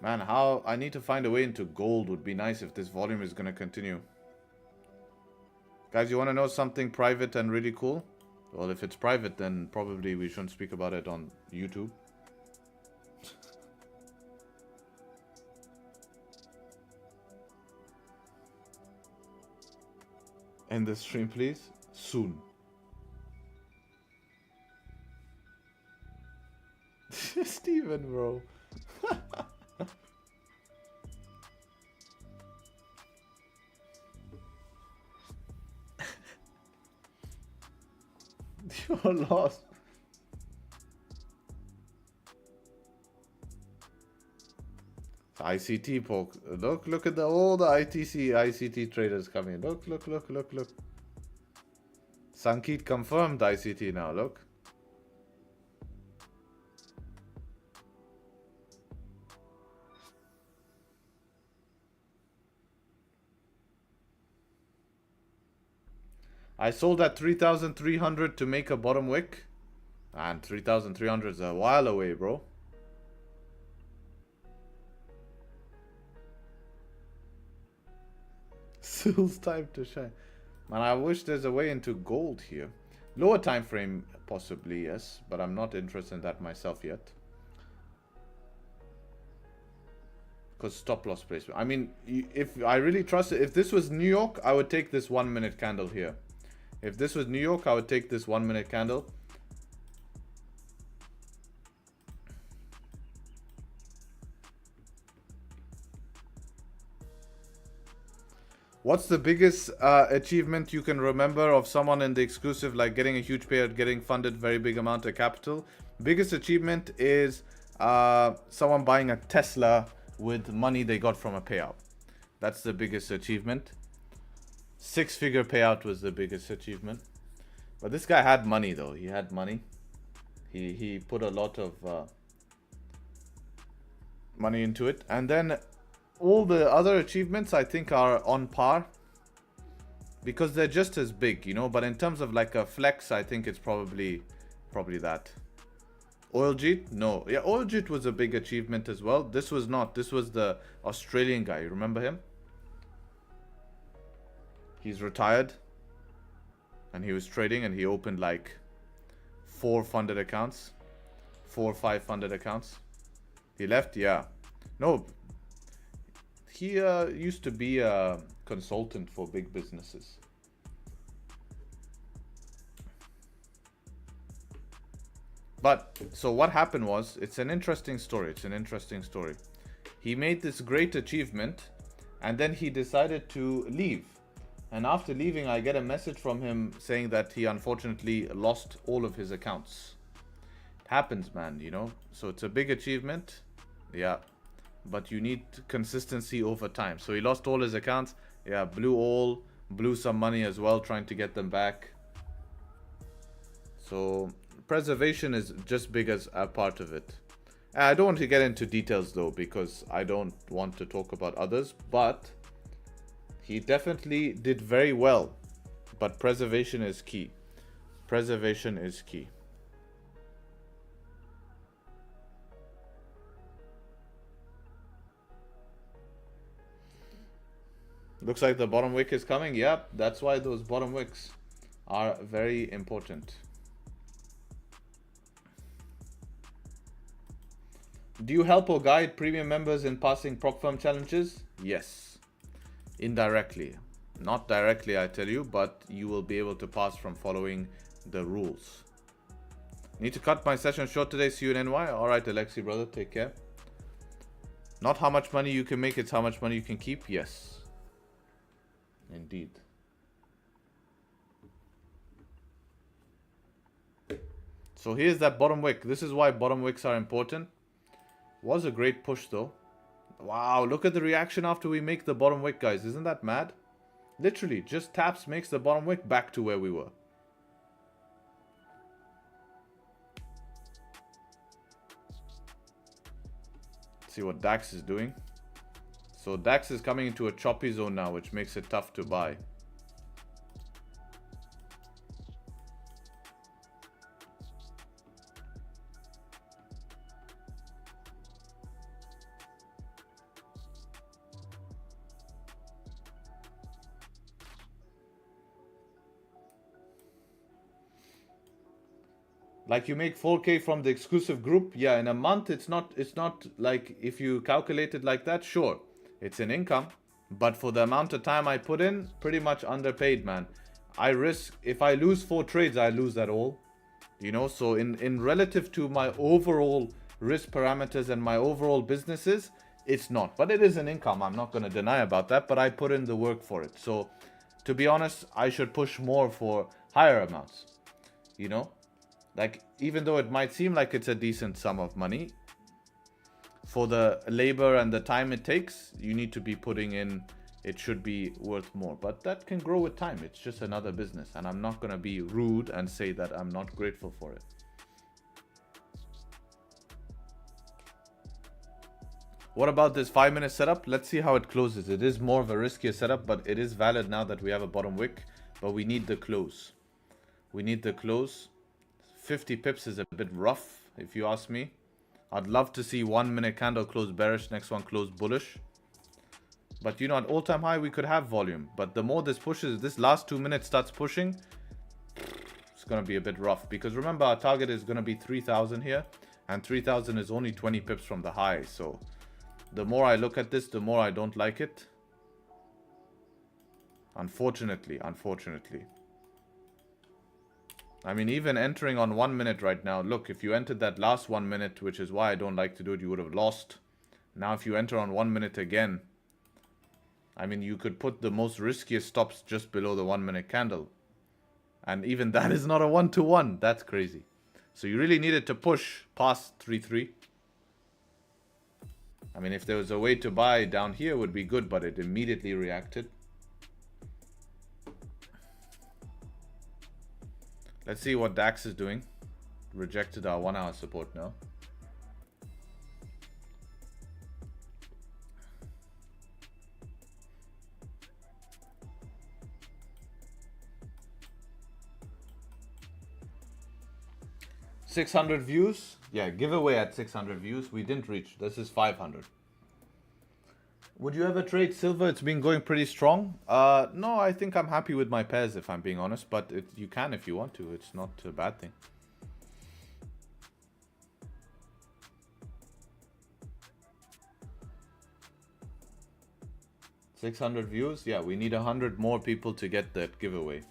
Man, how I need to find a way into gold would be nice if this volume is going to continue. Guys, you want to know something private and really cool? Well, if it's private, then probably we shouldn't speak about it on YouTube. End the stream, please. Soon. Steven, bro. You're lost. ICT poke. Look at all the ICT traders coming. Look. Sankit confirmed ICT now, look. I sold at 3,300 to make a bottom wick. And 3,300 is a while away, bro. Soul's time to shine. Man, I wish there's a way into gold here. Lower time frame, possibly, yes. But I'm not interested in that myself yet. Because stop loss placement. I mean, if I really trust it. If this was New York, I would take this 1 minute candle here. If this was New York, I would take this 1 minute candle. What's the biggest achievement you can remember of someone in the exclusive, like getting a huge payout, getting funded very big amount of capital? Biggest achievement is someone buying a Tesla with money they got from a payout. That's the biggest achievement. 6-figure payout was the biggest achievement. But this guy had money though. He had money. He put a lot of money into it. And then all the other achievements I think are on par, because they're just as big, you know. But in terms of like a flex, I think it's probably that. Oiljit? No. Yeah, Oiljit was a big achievement as well. This was not. This was the Australian guy. You remember him? He's retired. And he was trading and he opened like 4 funded accounts. 4 or 5 funded accounts. He left? Yeah. No. He used to be a consultant for big businesses. But, so what happened was, it's an interesting story. It's an interesting story. He made this great achievement and then he decided to leave. And after leaving, I get a message from him saying that he unfortunately lost all of his accounts. It happens, man, you know. So it's a big achievement. Yeah. But you need consistency over time. So he lost all his accounts. Yeah, blew some money as well, trying to get them back. So preservation is just big as a part of it. I don't want to get into details though, because I don't want to talk about others. But he definitely did very well. But preservation is key. Preservation is key. Looks like the bottom wick is coming. Yep, that's why those bottom wicks are very important. Do you help or guide premium members in passing prop firm challenges? Yes. Indirectly. Not directly, I tell you, but you will be able to pass from following the rules. Need to cut my session short today. See you in NY. Alright, Alexi, brother. Take care. Not how much money you can make, it's how much money you can keep. Yes. Indeed. So here's that bottom wick. This is why bottom wicks are important. Was a great push though. Wow, look at the reaction after we make the bottom wick, guys. Isn't that mad? Literally, just taps makes the bottom wick back to where we were. Let's see what DAX is doing. So DAX is coming into a choppy zone now, which makes it tough to buy. Like you make 4K from the exclusive group. Yeah, in a month, it's not like if you calculate it like that, sure. It's an income. But for the amount of time I put in, pretty much underpaid, man. I risk, if I lose 4 trades, I lose that all. You know, so in relative to my overall risk parameters and my overall businesses, it's not. But it is an income. I'm not going to deny about that. But I put in the work for it. So, to be honest, I should push more for higher amounts. You know? Like, even though it might seem like it's a decent sum of money, for the labor and the time it takes, you need to be putting in, it should be worth more. But that can grow with time. It's just another business. And I'm not going to be rude and say that I'm not grateful for it. What about this 5-minute setup? Let's see how it closes. It is more of a riskier setup, but it is valid now that we have a bottom wick. But we need the close. We need the close. 50 pips is a bit rough, if you ask me. I'd love to see 1-minute candle close bearish, next one close bullish. But you know, at all-time high, we could have volume. But the more this pushes, this last 2 minutes starts pushing, it's going to be a bit rough. Because remember, our target is going to be 3,000 here. And 3,000 is only 20 pips from the high. So the more I look at this, the more I don't like it. Unfortunately. I mean, even entering on 1 minute right now, look, if you entered that last 1 minute, which is why I don't like to do it, you would have lost. Now, if you enter on 1 minute again, I mean, you could put the most riskiest stops just below the 1 minute candle. And even that is not a 1-to-1. That's crazy. So you really needed to push past 3-3. I mean, if there was a way to buy down here, would be good, but it immediately reacted. Let's see what DAX is doing. Rejected our 1 hour support now. $600 views. Yeah, giveaway at 600 views. We didn't reach. This is 500. Would you ever trade silver? It's been going pretty strong. No, I think I'm happy with my pairs if I'm being honest. But you can if you want to. It's not a bad thing. $600 views. Yeah, we need 100 more people to get that giveaway.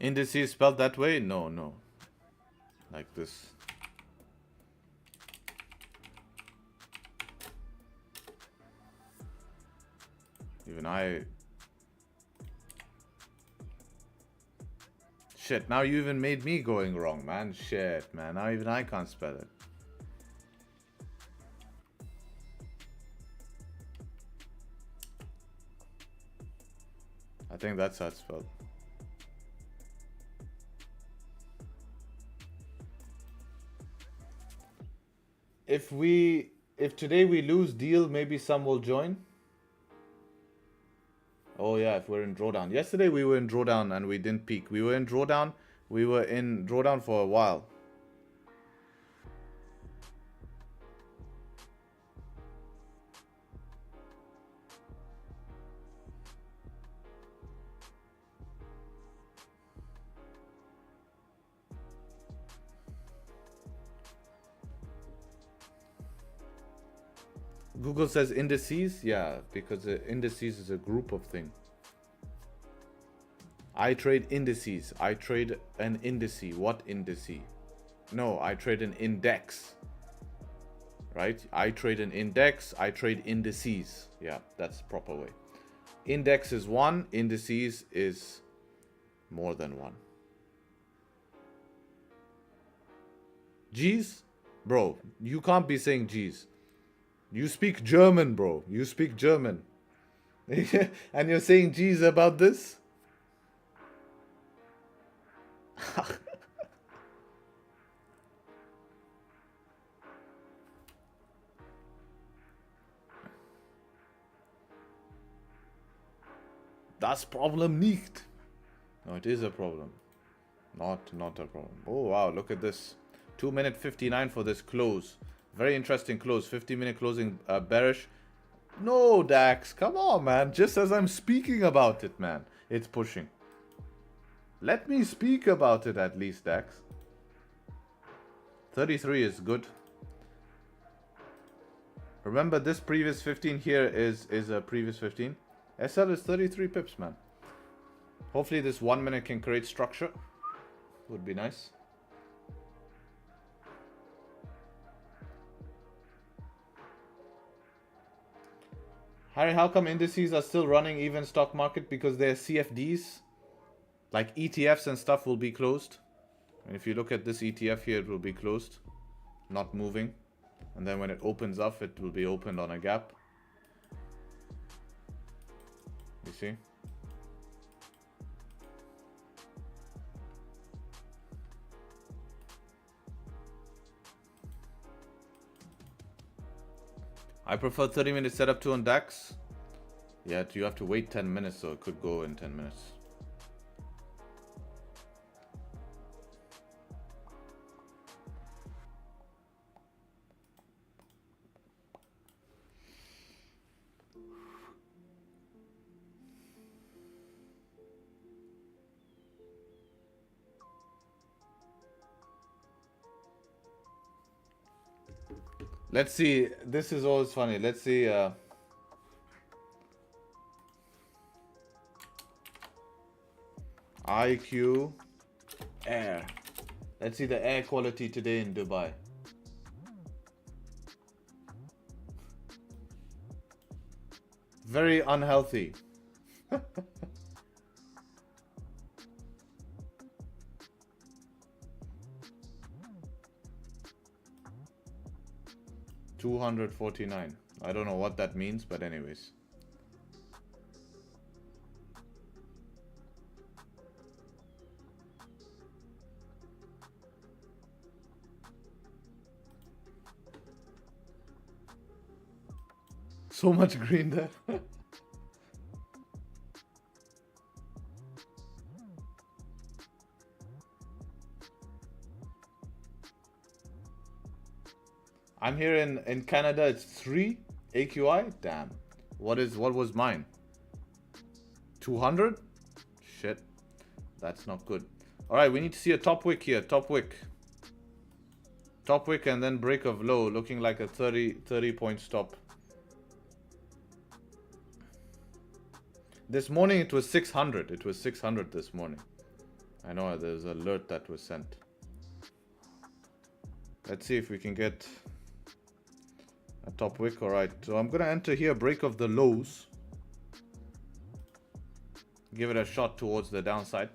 Indices spelled that way? No, no. Like this. Even I... Shit, now you even made me going wrong, man. Shit, man. Now even I can't spell it. I think that's how it's spelled. If today we lose deal, maybe some will join. Oh yeah, if we're in drawdown. Yesterday we were in drawdown and we didn't peak. We were in drawdown. We were in drawdown for a while. Google says indices. Yeah, because indices is a group of things. I trade indices. I trade an indice. What indice? No, I trade an index. Right? I trade an index. I trade indices. Yeah, that's the proper way. Index is one. Indices is more than one. G's? Bro, you can't be saying G's. You speak German, bro. You speak German. And you're saying G's about this? Das Problem nicht. No, it is a problem. Not a problem. Oh, wow. Look at this. 2 minute 59 for this close. Very interesting close. 50-minute closing bearish. No, DAX. Come on, man. Just as I'm speaking about it, man. It's pushing. Let me speak about it at least, DAX. 33 is good. Remember, this previous 15 here is a previous 15. SL is 33 pips, man. Hopefully this 1 minute can create structure. Would be nice. Harry, how come indices are still running even stock market? Because their CFDs, like ETFs and stuff, will be closed. And if you look at this ETF here, it will be closed, not moving. And then when it opens up, it will be opened on a gap. You see? I prefer 30-minute setup too on DAX. Yeah, you have to wait 10 minutes, so it could go in 10 minutes. Let's see. This is always funny. Let's see. IQ air. Let's see the air quality today in Dubai. Very unhealthy. 249. I don't know what that means, but anyways. So much green there. I'm here in Canada. It's 3 AQI. Damn. What was mine? 200? Shit. That's not good. All right, we need to see a top wick here. Top wick. Top wick and then break of low, looking like a 30 point stop. This morning it was 600. It was 600 this morning. I know there's an alert that was sent. Let's see if we can get a top wick. All right, so I'm gonna enter here, break of the lows, give it a shot towards the downside,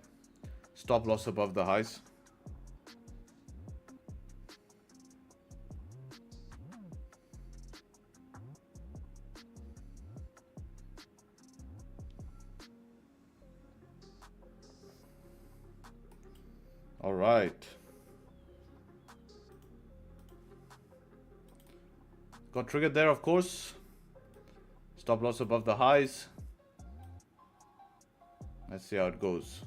stop loss above the highs. All right, got triggered there, of course. Stop loss above the highs. Let's see how it goes.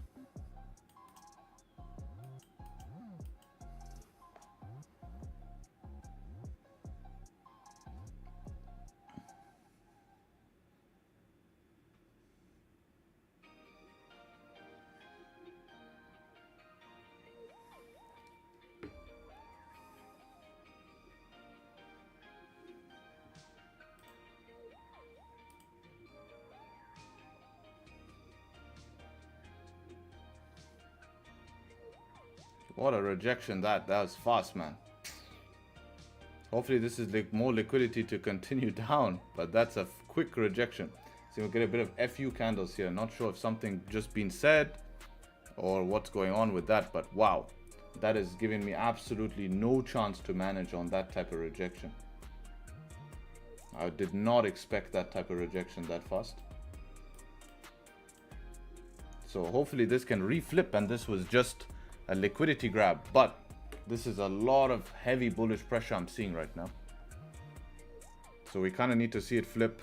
What a rejection that was fast, man. Hopefully this is like more liquidity to continue down, but that's a quick rejection. So we'll get a bit of FU candles here. Not sure if something just been said or what's going on with that, but wow, that is giving me absolutely no chance to manage on that type of rejection. I did not expect that type of rejection that fast. So hopefully this can reflip, and this was just a liquidity grab, but this is a lot of heavy bullish pressure I'm seeing right now. So we kind of need to see it flip.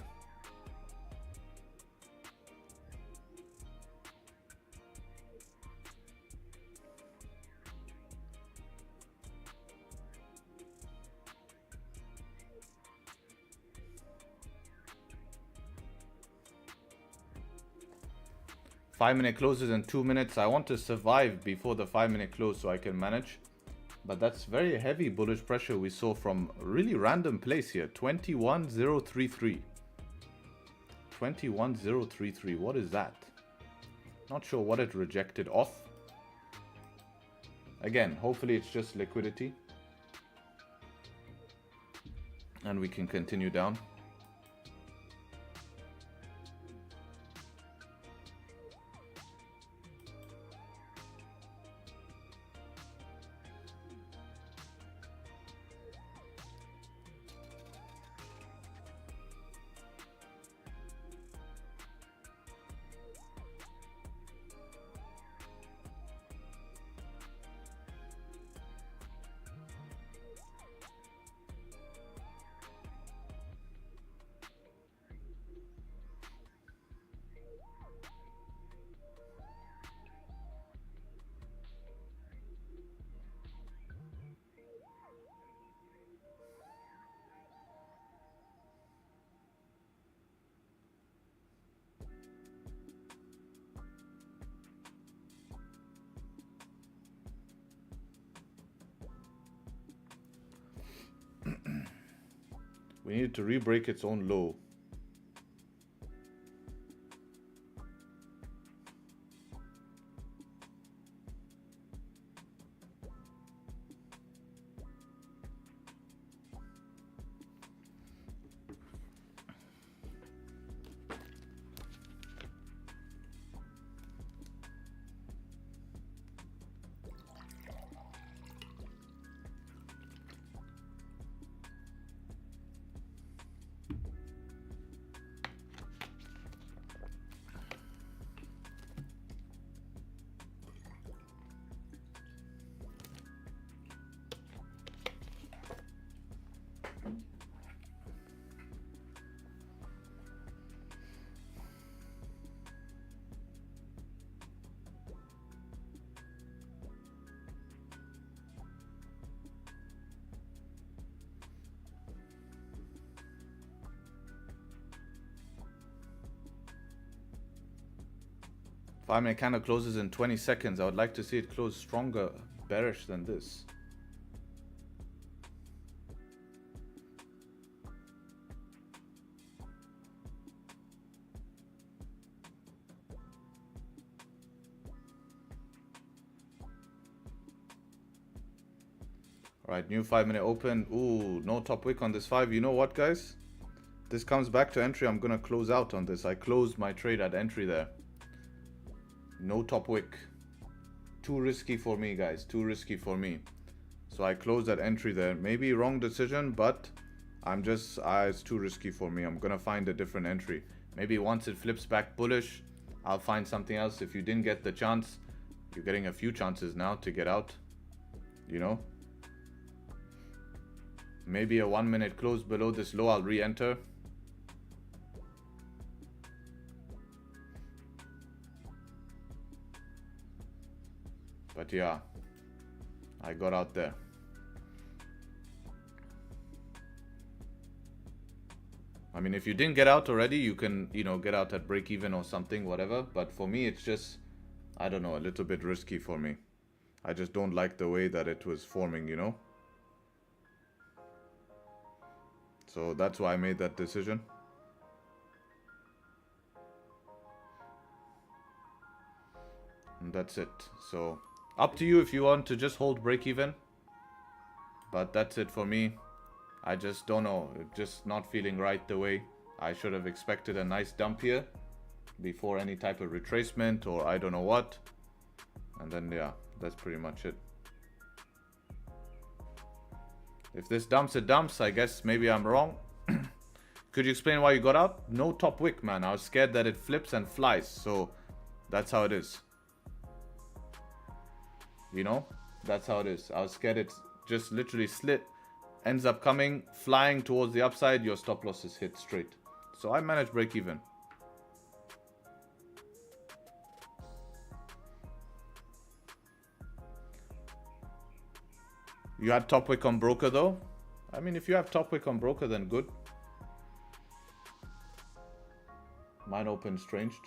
Five-minute closes in 2 minutes. I want to survive before the 5-minute close so I can manage. But that's very heavy bullish pressure we saw from a really random place here. 21,033. 21,033. What is that? Not sure what it rejected off. Again, hopefully it's just liquidity. And we can continue down. We needed to re-break its own low. Five-minute candle closes in 20 seconds. I would like to see it close stronger, bearish than this. All right, new 5-minute open. Ooh, no top wick on this 5. You know what, guys? This comes back to entry. I'm gonna close out on this. I closed my trade at entry there. No top wick. Too risky for me, guys. Too risky for me. So I closed that entry there. Maybe wrong decision, but it's too risky for me. I'm gonna find a different entry. Maybe once it flips back bullish, I'll find something else. If you didn't get the chance, you're getting a few chances now to get out. You know? Maybe a 1-minute close below this low, I'll re-enter. But yeah, I got out there. I mean, if you didn't get out already, you can, get out at break even or something, whatever. But for me, it's just, I don't know, a little bit risky for me. I just don't like the way that it was forming, So that's why I made that decision. And that's it. So up to you if you want to just hold break even. But that's it for me. I just don't know. Just not feeling right the way. I should have expected a nice dump here before any type of retracement or I don't know what. And then, yeah, that's pretty much it. If this dumps, it dumps. I guess maybe I'm wrong. Could you explain why you got out? No top wick, man. I was scared that it flips and flies. So that's how it is. That's how it is. I was scared it just literally slit. Ends up coming, flying towards the upside. Your stop loss is hit straight. So I managed break even. You had top wick on broker though. I mean, if you have top wick on broker, then good. Mine opened stranged.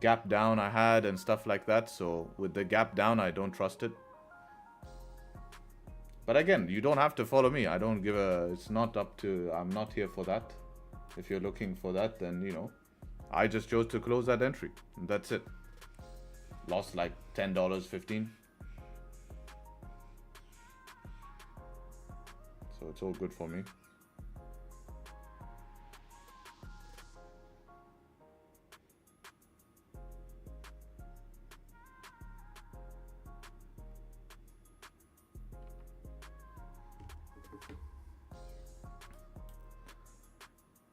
Gap down I had and stuff like that. So with the gap down, I don't trust it. But again, you don't have to follow me. I don't give a... It's not up to... I'm not here for that. If you're looking for that, then, I just chose to close that entry. And that's it. Lost like $10, $15. So it's all good for me.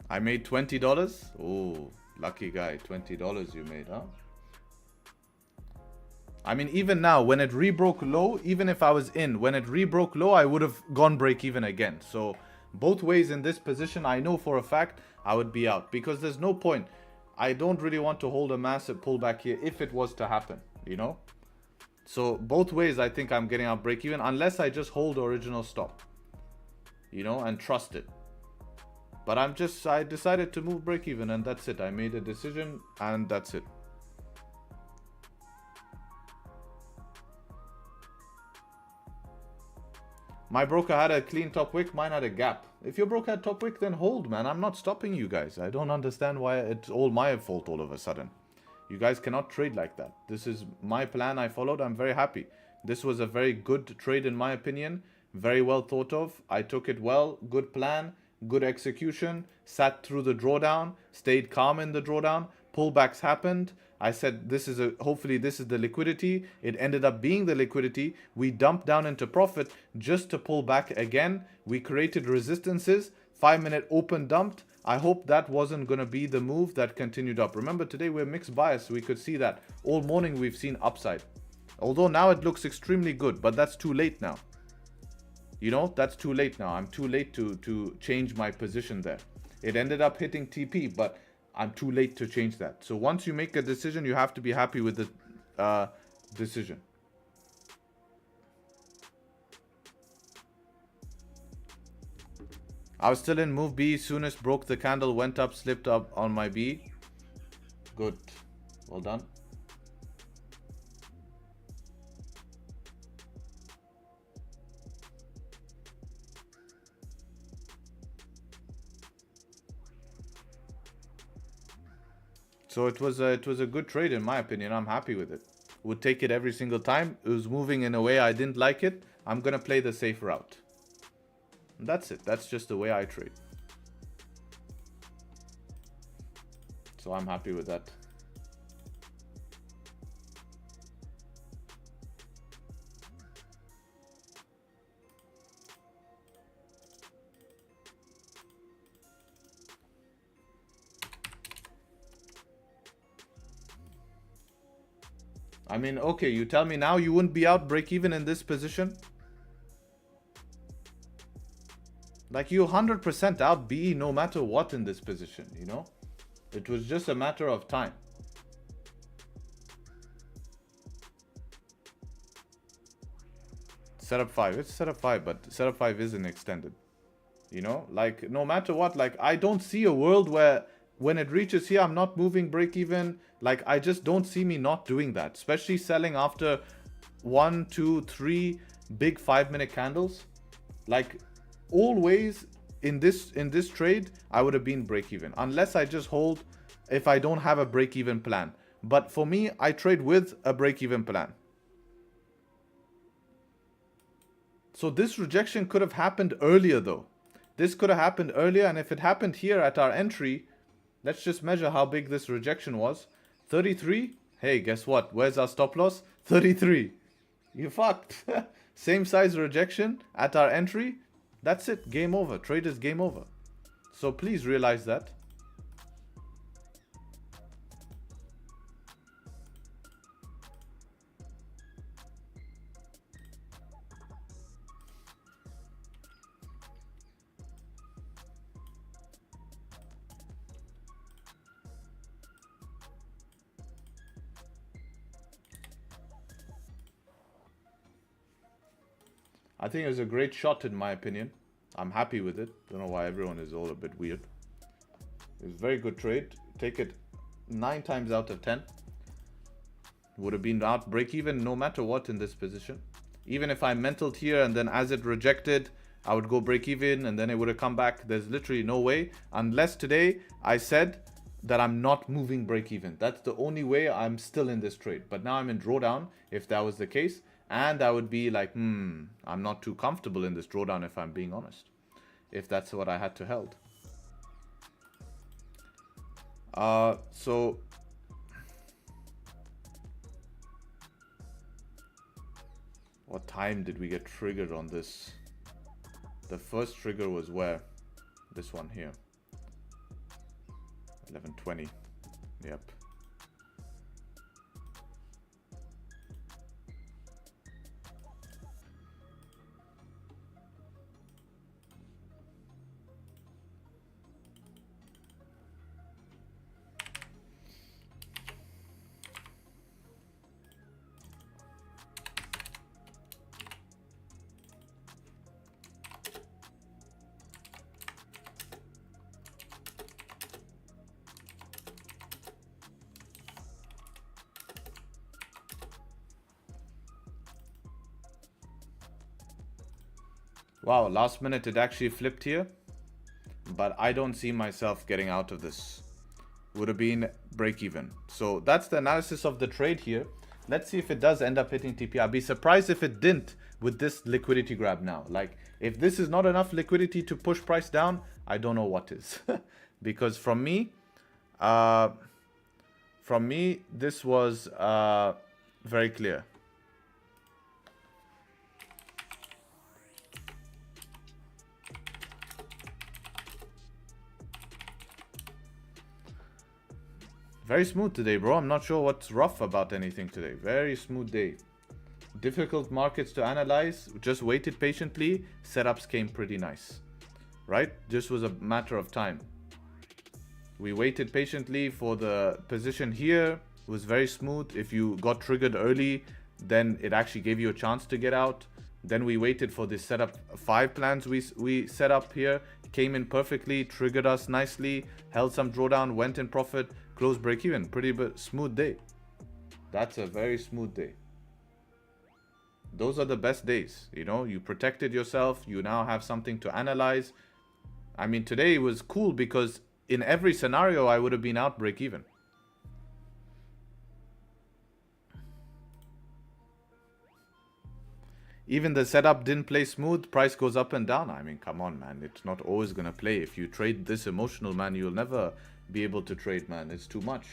I made $20. Oh, lucky guy. $20 you made, huh? I mean, even now, when it rebroke low, even if I was in, when it rebroke low, I would have gone break even again. So both ways in this position, I know for a fact I would be out because there's no point. I don't really want to hold a massive pullback here if it was to happen, So both ways, I think I'm getting out break even unless I just hold the original stop, and trust it. But I decided to move break even and that's it. I made a decision and that's it. My broker had a clean top wick, mine had a gap. If your broker had top wick, then hold, man. I'm not stopping you guys. I don't understand why it's all my fault all of a sudden. You guys cannot trade like that. This is my plan I followed. I'm very happy. This was a very good trade in my opinion. Very well thought of. I took it well. Good plan. Good execution. Sat through the drawdown. Stayed calm in the drawdown. Pullbacks happened. I said hopefully this is the liquidity. It ended up being the liquidity. We dumped down into profit just to pull back again. We created resistances. 5-minute open dumped. I hope that wasn't going to be the move that continued up. Remember, today we're mixed bias. We could see that. All morning we've seen upside. Although now it looks extremely good, but that's too late now. You know, that's too late now. I'm too late to change my position there. It ended up hitting TP, but I'm too late to change that. So once you make a decision, you have to be happy with the decision. I was still in move B. Soonest broke the candle, went up, slipped up on my B. Good. Well done. So it was a good trade in my opinion. I'm happy with it. Would take it every single time. It was moving in a way I didn't like it. I'm going to play the safe route. And that's it. That's just the way I trade. So I'm happy with that. I mean, okay, you tell me now you wouldn't be out break even in this position? Like you 100% out BE no matter what in this position, you know? It was just a matter of time. Setup 5, it's setup 5, but setup 5 isn't extended. You know, like no matter what, like I don't see a world where when it reaches here, I'm not moving break even. Like I just don't see me not doing that, especially selling after 1, 2, 3 big 5-minute candles. Like always in this trade, I would have been break even unless I just hold if I don't have a break even plan. But for me, I trade with a break even plan. So this rejection could have happened earlier though. This could have happened earlier, and if it happened here at our entry, let's just measure how big this rejection was. 33. Hey, guess what? Where's our stop loss? 33. You fucked. Same size rejection at our entry. That's it. Game over. Trade is game over. So please realize that. I think it was a great shot in my opinion. I'm happy with it. Don't know why everyone is all a bit weird. It was a very good trade. Take it 9 times out of 10. Would have been out break even no matter what in this position. Even if I mentaled here and then as it rejected, I would go break even and then it would have come back. There's literally no way. Unless today I said that I'm not moving break even. That's the only way I'm still in this trade. But now I'm in drawdown if that was the case. And I would be like, I'm not too comfortable in this drawdown if I'm being honest. If that's what I had to held. So what time did we get triggered on this? The first trigger was where? This one here. 11:20. Yep. Wow, last minute it actually flipped here. But I don't see myself getting out of this. Would have been break even. So that's the analysis of the trade here. Let's see if it does end up hitting TP. I'd be surprised if it didn't with this liquidity grab now. Like, if this is not enough liquidity to push price down, I don't know what is. Because from me, this was very clear. Very smooth today, bro. I'm not sure what's rough about anything today. Very smooth day. Difficult markets to analyze. Just waited patiently. Setups came pretty nice. Right? Just was a matter of time. We waited patiently for the position here. It was very smooth. If you got triggered early, then it actually gave you a chance to get out. Then we waited for this setup. 5 plans we set up here. Came in perfectly. Triggered us nicely. Held some drawdown. Went in profit. Close break even. Pretty smooth day. That's a very smooth day. Those are the best days. You know, you protected yourself. You now have something to analyze. I mean, today was cool because in every scenario, I would have been out break even. Even the setup didn't play smooth. Price goes up and down. I mean, come on, man. It's not always going to play. If you trade this emotional, man, you'll never be able to trade, man. It's too much.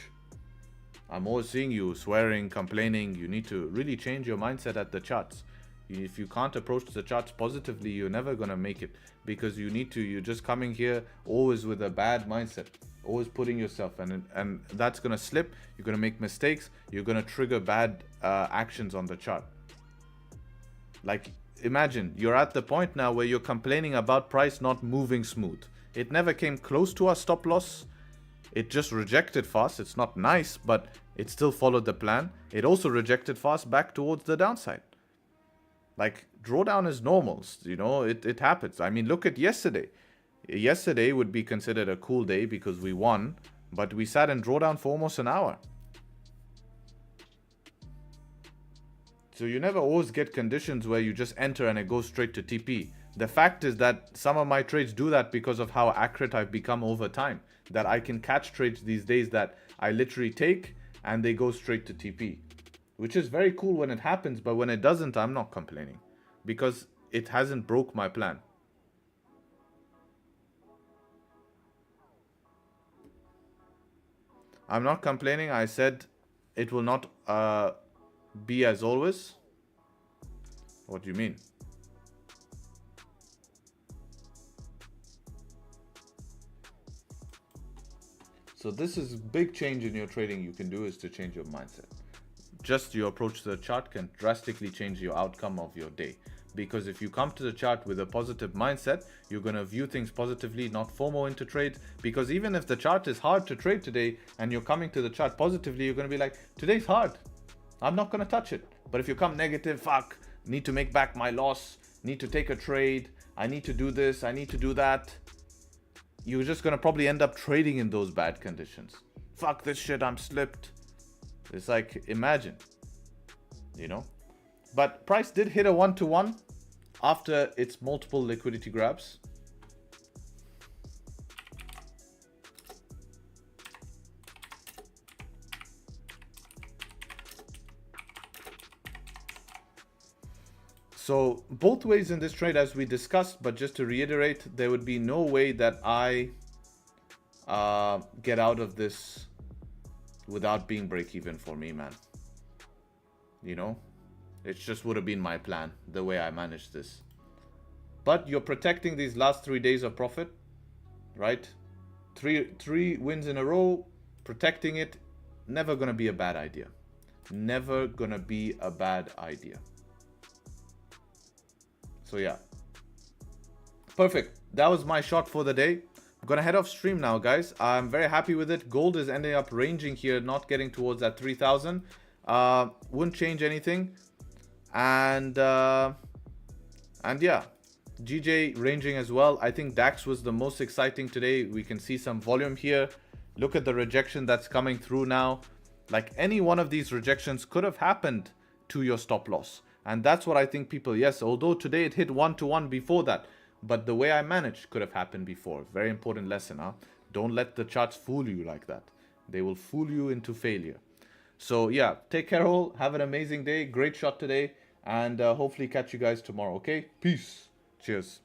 I'm always seeing you swearing, complaining. You need to really change your mindset at the charts. If you can't approach the charts positively, you're never going to make it. Because you're just coming here always with a bad mindset. Always putting yourself, and that's going to slip. You're going to make mistakes. You're going to trigger bad actions on the chart. Like, imagine you're at the point now where you're complaining about price not moving smooth. It never came close to our stop loss. It just rejected fast. It's not nice, but it still followed the plan. It also rejected fast back towards the downside. Like, drawdown is normal, you know, it happens. I mean, look at yesterday. Yesterday would be considered a cool day because we won, but we sat in drawdown for almost an hour. So you never always get conditions where you just enter and it goes straight to TP. The fact is that some of my trades do that because of how accurate I've become over time. That I can catch trades these days that I literally take and they go straight to TP. Which is very cool when it happens, but when it doesn't, I'm not complaining. Because it hasn't broke my plan. I'm not complaining. I said it will not be as always. What do you mean? So this is big change in your trading you can do is to change your mindset. Just your approach to the chart can drastically change your outcome of your day. Because if you come to the chart with a positive mindset, you're going to view things positively, not FOMO into trades. Because even if the chart is hard to trade today and you're coming to the chart positively, you're going to be like, today's hard. I'm not going to touch it. But if you come negative, fuck, need to make back my loss, need to take a trade, I need to do this, I need to do that. You're just going to probably end up trading in those bad conditions. Fuck this shit, I'm slipped. It's like, imagine, you know. But price did hit a 1-to-1 after its multiple liquidity grabs. So both ways in this trade as we discussed, but just to reiterate, there would be no way that I get out of this without being break even for me, man. You know, it just would have been my plan, the way I managed this. But you're protecting these last 3 days of profit, right? Three wins in a row, protecting it, never gonna be a bad idea. Never gonna be a bad idea. So yeah, perfect. That was my shot for the day. I'm gonna head off stream now, guys. I'm very happy with it. Gold is ending up ranging here, not getting towards that 3,000. Wouldn't change anything. And yeah, GJ ranging as well. I think DAX was the most exciting today. We can see some volume here. Look at the rejection that's coming through now. Like any one of these rejections could have happened to your stop loss. And that's what I think people, yes, although today it hit 1-to-1 before that, but the way I managed could have happened before. Very important lesson, huh? Don't let the charts fool you like that. They will fool you into failure. So yeah, take care all. Have an amazing day. Great shot today. And hopefully catch you guys tomorrow, okay? Peace. Cheers.